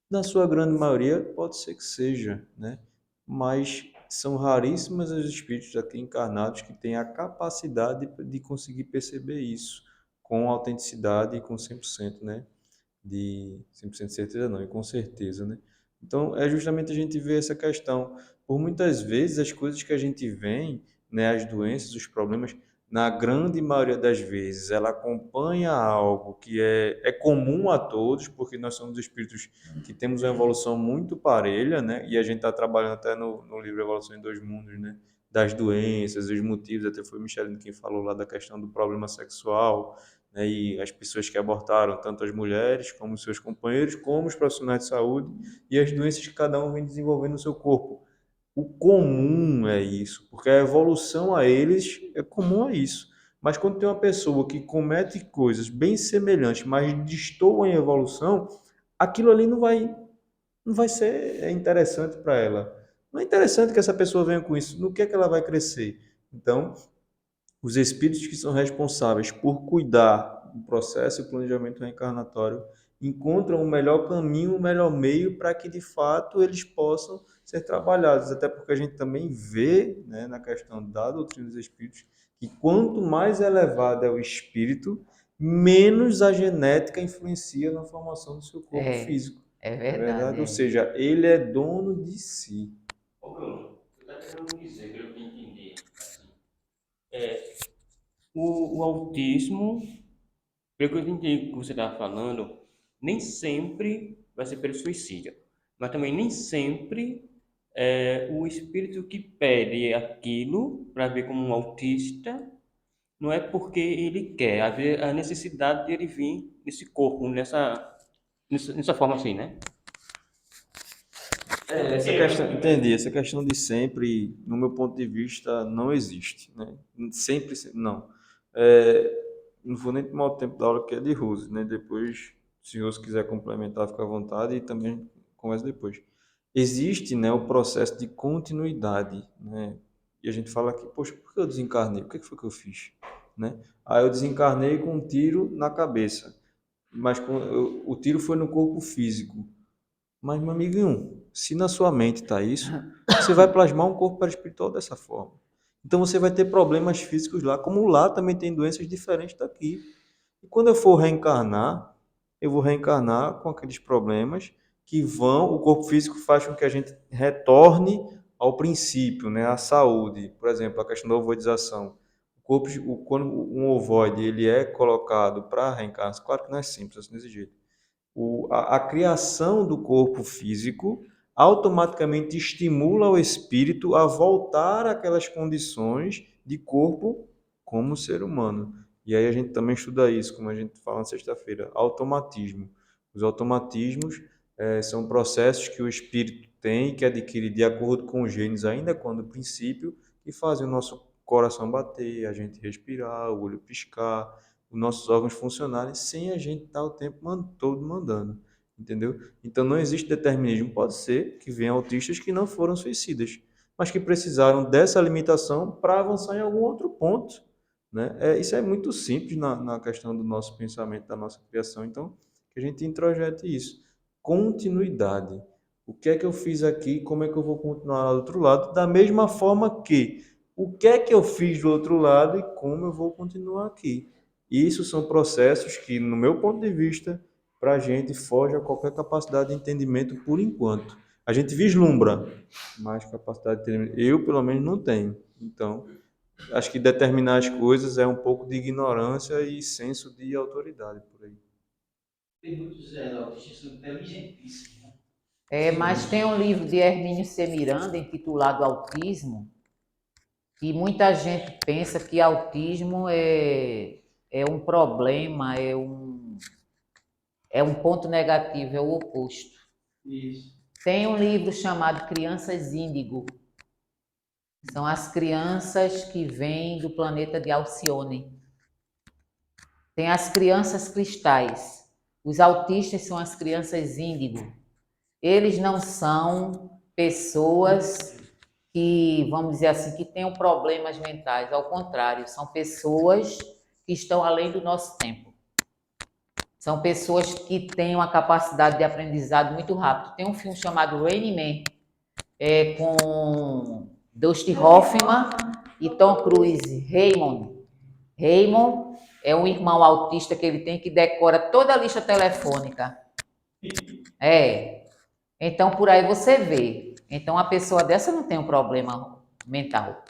Na sua grande maioria, pode ser que seja, né? Mas são raríssimos os espíritos aqui encarnados que têm a capacidade de conseguir perceber isso com autenticidade e com 100%, né? De 100% de certeza não, e com certeza, né? Então, é justamente a gente ver essa questão. Por muitas vezes, as coisas que a gente vê, né, as doenças, os problemas, na grande maioria das vezes, ela acompanha algo que é comum a todos, porque nós somos espíritos que temos uma evolução muito parelha, né? E a gente está trabalhando até no livro Evolução em Dois Mundos, né? Das doenças, os motivos, até foi o Michelin quem falou lá da questão do problema sexual, né, e as pessoas que abortaram, tanto as mulheres como os seus companheiros, como os profissionais de saúde, e as doenças que cada um vem desenvolvendo no seu corpo. O comum é isso, porque a evolução a eles é comum a isso. Mas quando tem uma pessoa que comete coisas bem semelhantes, mas destoam em evolução, aquilo ali não vai ser interessante para ela. Não é interessante que essa pessoa venha com isso. No que é que ela vai crescer? Então, os espíritos que são responsáveis por cuidar do processo e planejamento reencarnatório encontram o melhor caminho, o melhor meio para que, de fato, eles possam ser trabalhados. Até porque a gente também vê, né, na questão da doutrina dos espíritos, que quanto mais elevado é o espírito, menos a genética influencia na formação do seu corpo físico. É É verdade. verdade? Ou seja, ele é dono de si. Ô Bruno, eu estou querendo dizer, pelo que eu entendi, assim, o autismo, pelo que eu entendi que você estava falando, nem sempre vai ser pelo suicídio, mas também nem sempre é o espírito que pede aquilo para ver como um autista, não é porque ele quer, às vezes a necessidade de ele vir nesse corpo, nessa forma assim, né? Essa questão, entendi. Essa questão de sempre, no meu ponto de vista, não existe, né? Sempre, não. Não vou nem tomar o tempo da aula que é de Rose, né? Depois, se Rose quiser complementar, fica à vontade e também conversa depois. Existe, né, o processo de continuidade, né? E a gente fala aqui, poxa, por que eu desencarnei? O que foi que eu fiz, né? Aí eu desencarnei com um tiro na cabeça, mas o tiro foi no corpo físico. Mas, meu amiguinho, se na sua mente está isso, você vai plasmar um corpo perispiritual dessa forma. Então você vai ter problemas físicos lá, como lá também tem doenças diferentes daqui. E quando eu for reencarnar, eu vou reencarnar com aqueles problemas que vão, o corpo físico faz com que a gente retorne ao princípio, né, à saúde. Por exemplo, a questão da ovoidização. Quando um ovoide ele é colocado para reencarnar, claro que não é simples, assim desse jeito a criação do corpo físico automaticamente estimula o espírito a voltar àquelas condições de corpo como ser humano. E aí a gente também estuda isso, como a gente fala na sexta-feira, automatismo. Os automatismos são processos que o espírito tem, que adquire de acordo com os genes, ainda quando princípio, que fazem o nosso coração bater, a gente respirar, o olho piscar, os nossos órgãos funcionarem sem a gente estar o tempo todo mandando, entendeu? Então não existe determinismo. Pode ser que venham autistas que não foram suicidas, mas que precisaram dessa limitação para avançar em algum outro ponto, né? Isso é muito simples na questão do nosso pensamento, da nossa criação. Então, que a gente introjete isso. Continuidade. O que é que eu fiz aqui? Como é que eu vou continuar lá do outro lado? Da mesma forma que o que é que eu fiz do outro lado e como eu vou continuar aqui. Isso são processos que, no meu ponto de vista, para a gente foge a qualquer capacidade de entendimento por enquanto. A gente vislumbra, mas capacidade de entendimento, eu pelo menos não tenho. Então, acho que determinar as coisas é um pouco de ignorância e senso de autoridade por aí. Tem muitos autistas que são inteligentíssimos, né? Mas tem um livro de Hermínio C. Miranda intitulado Autismo, e muita gente pensa que autismo é um problema, é um ponto negativo, é o oposto. Isso. Tem um livro chamado Crianças Índigo. São as crianças que vêm do planeta de Alcione. Tem as crianças cristais. Os autistas são as crianças índigo. Eles não são pessoas que, vamos dizer assim, que tenham problemas mentais. Ao contrário, são pessoas que estão além do nosso tempo. São pessoas que têm uma capacidade de aprendizado muito rápido. Tem um filme chamado Rain Man, com Dustin Hoffman e Tom Cruise. Raymond é um irmão autista que ele tem que decora toda a lista telefônica. Então, por aí você vê. Então, a pessoa dessa não tem um problema mental.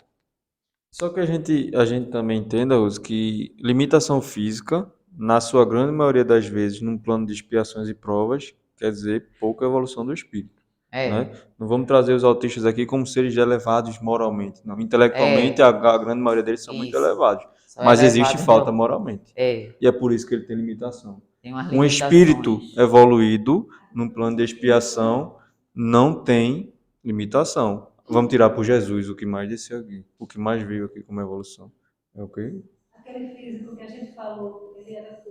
Só que a gente também entenda, Uzi, que limitação física, na sua grande maioria das vezes, num plano de expiações e provas, quer dizer pouca evolução do espírito. Né? Não vamos trazer os autistas aqui como seres elevados moralmente. Não. Intelectualmente, a grande maioria deles são muito elevados. Mas existe falta moralmente. E é por isso que ele tem limitação. Tem umas Um espírito evoluído, num plano de expiação, não tem limitação. Vamos tirar por Jesus o que mais desceu aqui, o que mais veio aqui como evolução. É o quê? Aquele físico que a gente falou, ele era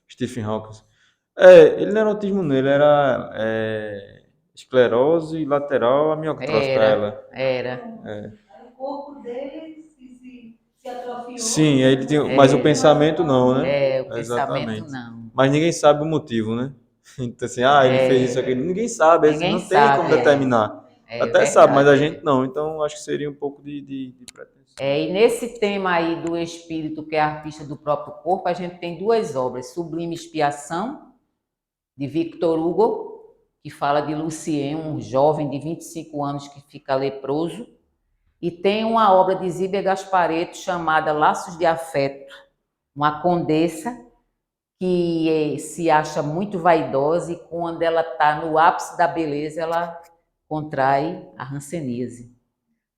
Stephen Hawking. Ele não era autismo, não, ele era esclerose lateral amiotrófica. Era. corpo dele se atrofiou. Sim, ele tem, mas o pensamento não, né? O pensamento Exatamente. não. Mas ninguém sabe o motivo, né? Então, assim, ele fez isso aqui. Ninguém sabe, Ninguém não tem como sabe, determinar. É Até sabe, mas a verdade. gente não. Então, acho que seria um pouco de pretensão. E nesse tema aí do espírito, que é artista do próprio corpo, a gente tem duas obras: Sublime Expiação, de Victor Hugo, que fala de Lucien, um jovem de 25 anos que fica leproso, e tem uma obra de Zíbia Gasparetto chamada Laços de Afeto, uma condessa que se acha muito vaidosa e quando ela está no ápice da beleza, ela contrai a hanseníase.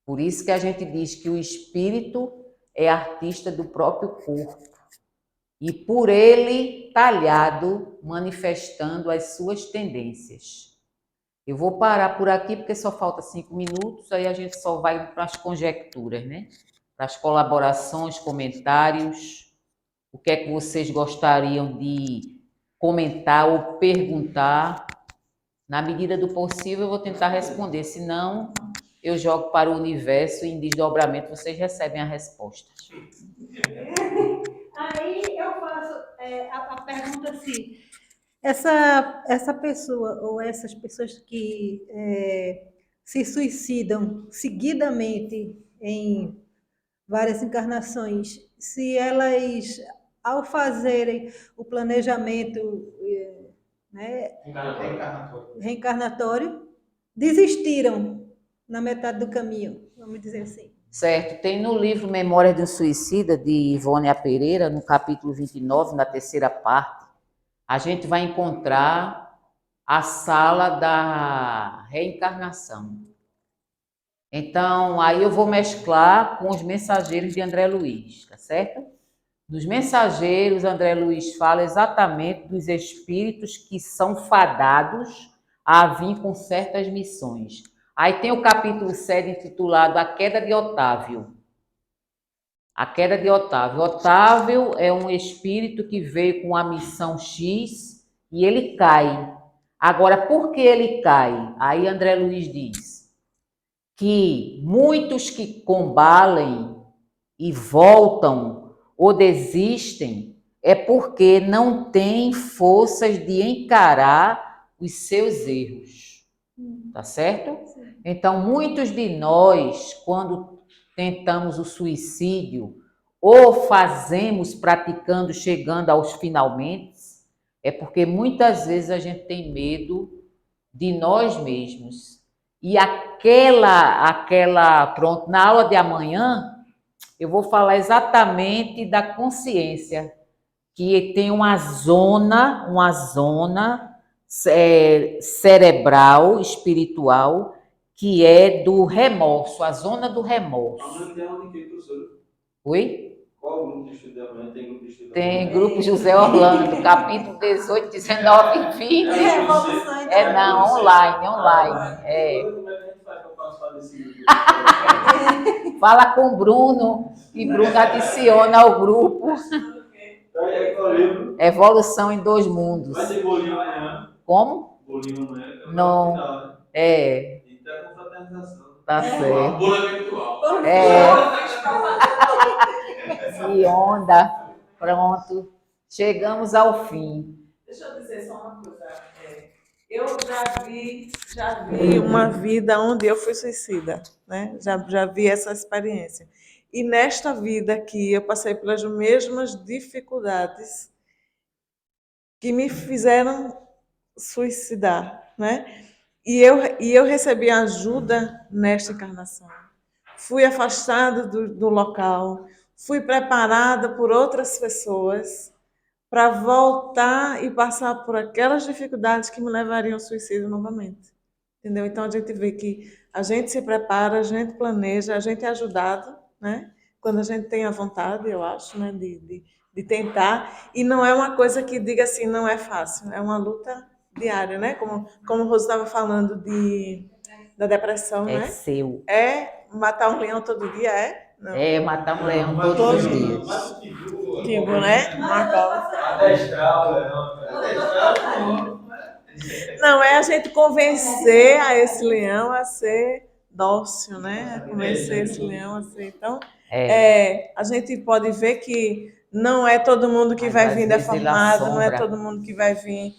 Por isso que a gente diz que o espírito é artista do próprio corpo e por ele talhado, manifestando as suas tendências. Eu vou parar por aqui porque só falta 5 minutos, aí a gente só vai para as conjecturas, né? Para as colaborações, comentários, o que é que vocês gostariam de comentar ou perguntar. Na medida do possível eu vou tentar responder, senão eu jogo para o universo e em desdobramento vocês recebem a resposta. Aí eu faço a pergunta assim, essa pessoa ou essas pessoas que se suicidam seguidamente em várias encarnações, se elas, ao fazerem o planejamento né, reencarnatório, desistiram na metade do caminho, vamos dizer assim. Certo, tem no livro Memórias de um Suicida, de Ivone Pereira, no capítulo 29, na terceira parte, a gente vai encontrar a sala da reencarnação. Então, aí eu vou mesclar com os mensageiros de André Luiz, tá certo? Nos mensageiros, André Luiz fala exatamente dos espíritos que são fadados a vir com certas missões. Aí tem o capítulo 7 intitulado A Queda de Otávio. A Queda de Otávio. Otávio é um espírito que veio com a missão X e ele cai. Agora, por que ele cai? Aí André Luiz diz que muitos que combalem e voltam ou desistem é porque não têm forças de encarar os seus erros. Tá certo? Então, muitos de nós, quando tentamos o suicídio ou fazemos praticando, chegando aos finalmente, é porque muitas vezes a gente tem medo de nós mesmos. E pronto, na aula de amanhã, eu vou falar exatamente da consciência, que tem uma zona cerebral, espiritual, que é do remorso, a zona do remorso. Amanhã tem aula de quê, professora? Oi? Qual o grupo de estudo de amanhã? Tem grupo de estudo de Tem amanhã? grupo José Orlando, capítulo 18, 19 e 20. Não, online. Como é que a gente faz para participar desse grupo? Fala com o Bruno, e Bruno adiciona ao grupo. Evolução em 2 mundos. Vai ter bolinho amanhã? Como? Bolinho amanhã? Não. Final, né? Então é confraternização. Tá certo. Bola virtual. Que onda. Pronto. Chegamos ao fim. Deixa eu dizer só uma coisa. Eu já vi uma vida onde eu fui suicida, né? Já vi essa experiência. E nesta vida aqui eu passei pelas mesmas dificuldades que me fizeram suicidar, né? E eu recebi ajuda nesta encarnação. Fui afastada do local, fui preparada por outras pessoas para voltar e passar por aquelas dificuldades que me levariam ao suicídio novamente. Entendeu? Então a gente vê que a gente se prepara, a gente planeja, a gente é ajudado, né? Quando a gente tem a vontade, eu acho, né? De tentar. E não é uma coisa que diga assim, não é fácil. É uma luta diária, né? Como o Rosa estava falando da depressão, né? Seu. É matar um leão todo dia, é? Não. É matar um leão todos os dias. Tipo, né? Adestrar o leão. Não, é a gente convencer a esse leão a ser dócil, né? A convencer esse leão assim. Então, É. a gente pode ver que não é todo mundo que Mas vai às vir vezes ele deformado, não é assombra. todo mundo que vai vir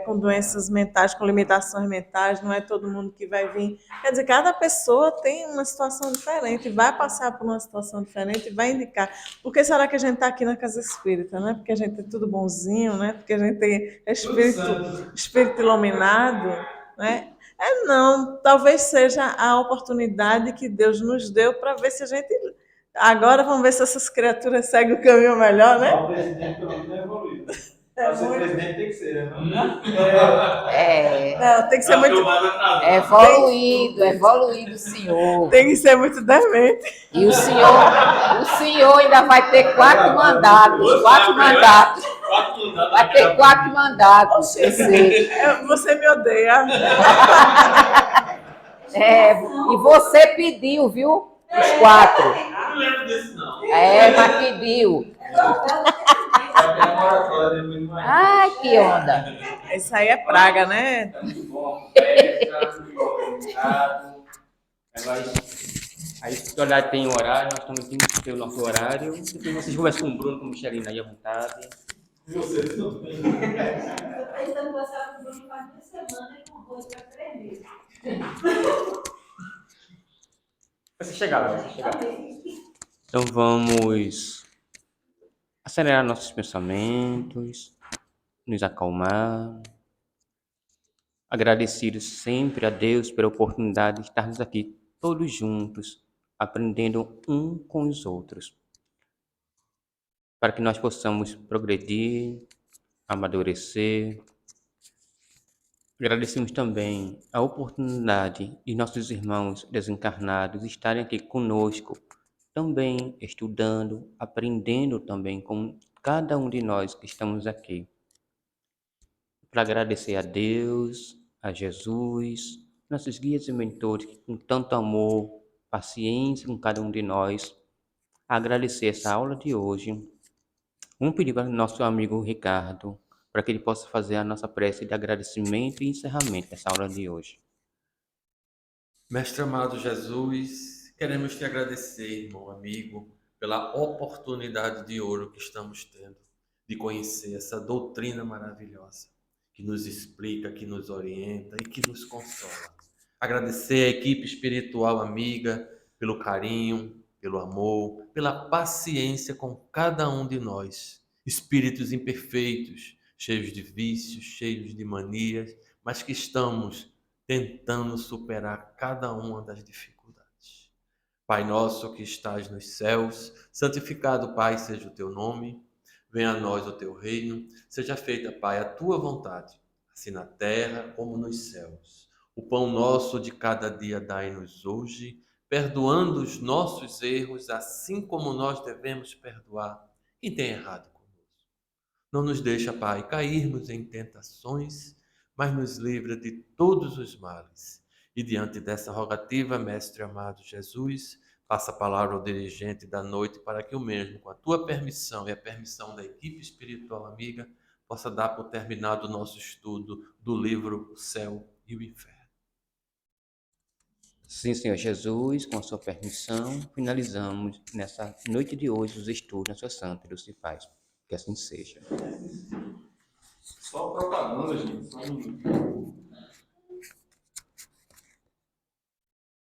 com doenças mentais, com limitações mentais, não é todo mundo que vai vir. Quer dizer, cada pessoa tem uma situação diferente, vai passar por uma situação diferente, vai indicar. Por que será que a gente está aqui na Casa Espírita? Não é porque a gente é tudo bonzinho, né? Porque a gente tem espírito iluminado, né? Não, talvez seja a oportunidade que Deus nos deu para ver se a gente. Agora vamos ver se essas criaturas seguem o caminho melhor, né? O presidente pelo menos é evoluído. Para ser presidente tem que ser, né? Não, tem que ser muito. Evoluído o senhor. Tem que ser muito demente. E o senhor ainda vai ter 4 mandatos. Vai ter 4 mandatos. Você me odeia. E você pediu, viu? Os 4. Não lembro desse, não. Mas pediu. Ai, que onda. Isso aí é praga, né? Tá muito bom. Aí, se olhar, tem horário, nós também temos que ter o nosso horário. Depois vocês conversam com o Bruno, com o Michelina aí à vontade. Vocês não têm. Estou pensando em passar por um par de semana e com arroz para 3 meses. Você chegar lá, Então vamos acelerar nossos pensamentos, nos acalmar, agradecidos sempre a Deus pela oportunidade de estarmos aqui todos juntos, aprendendo um com os outros, para que nós possamos progredir, amadurecer. Agradecemos também a oportunidade de nossos irmãos desencarnados estarem aqui conosco, também estudando, aprendendo também com cada um de nós que estamos aqui. Para agradecer a Deus, a Jesus, nossos guias e mentores, que com tanto amor, paciência com cada um de nós, agradecer essa aula de hoje. Vamos pedir para o nosso amigo Ricardo, para que ele possa fazer a nossa prece de agradecimento e encerramento dessa aula de hoje. Mestre amado Jesus, queremos te agradecer, irmão amigo, pela oportunidade de ouro que estamos tendo de conhecer essa doutrina maravilhosa, que nos explica, que nos orienta e que nos consola. Agradecer a equipe espiritual amiga pelo carinho, pelo amor, pela paciência com cada um de nós, espíritos imperfeitos, cheios de vícios, cheios de manias, mas que estamos tentando superar cada uma das dificuldades. Pai nosso que estás nos céus, santificado, Pai, seja o teu nome, venha a nós o teu reino, seja feita, Pai, a tua vontade, assim na terra como nos céus. O pão nosso de cada dia dai-nos hoje, perdoando os nossos erros, assim como nós devemos perdoar quem tem errado conosco. Não nos deixa, Pai, cairmos em tentações, mas nos livra de todos os males. E diante dessa rogativa, Mestre amado Jesus, passa a palavra ao dirigente da noite para que o mesmo, com a tua permissão e a permissão da equipe espiritual amiga, possa dar por terminado o nosso estudo do livro O Céu e o Inferno. Sim, Senhor Jesus, com a sua permissão, finalizamos nessa noite de hoje os estudos na sua santa e doce paz. Que assim seja. Só propaganda, gente. Só um minuto.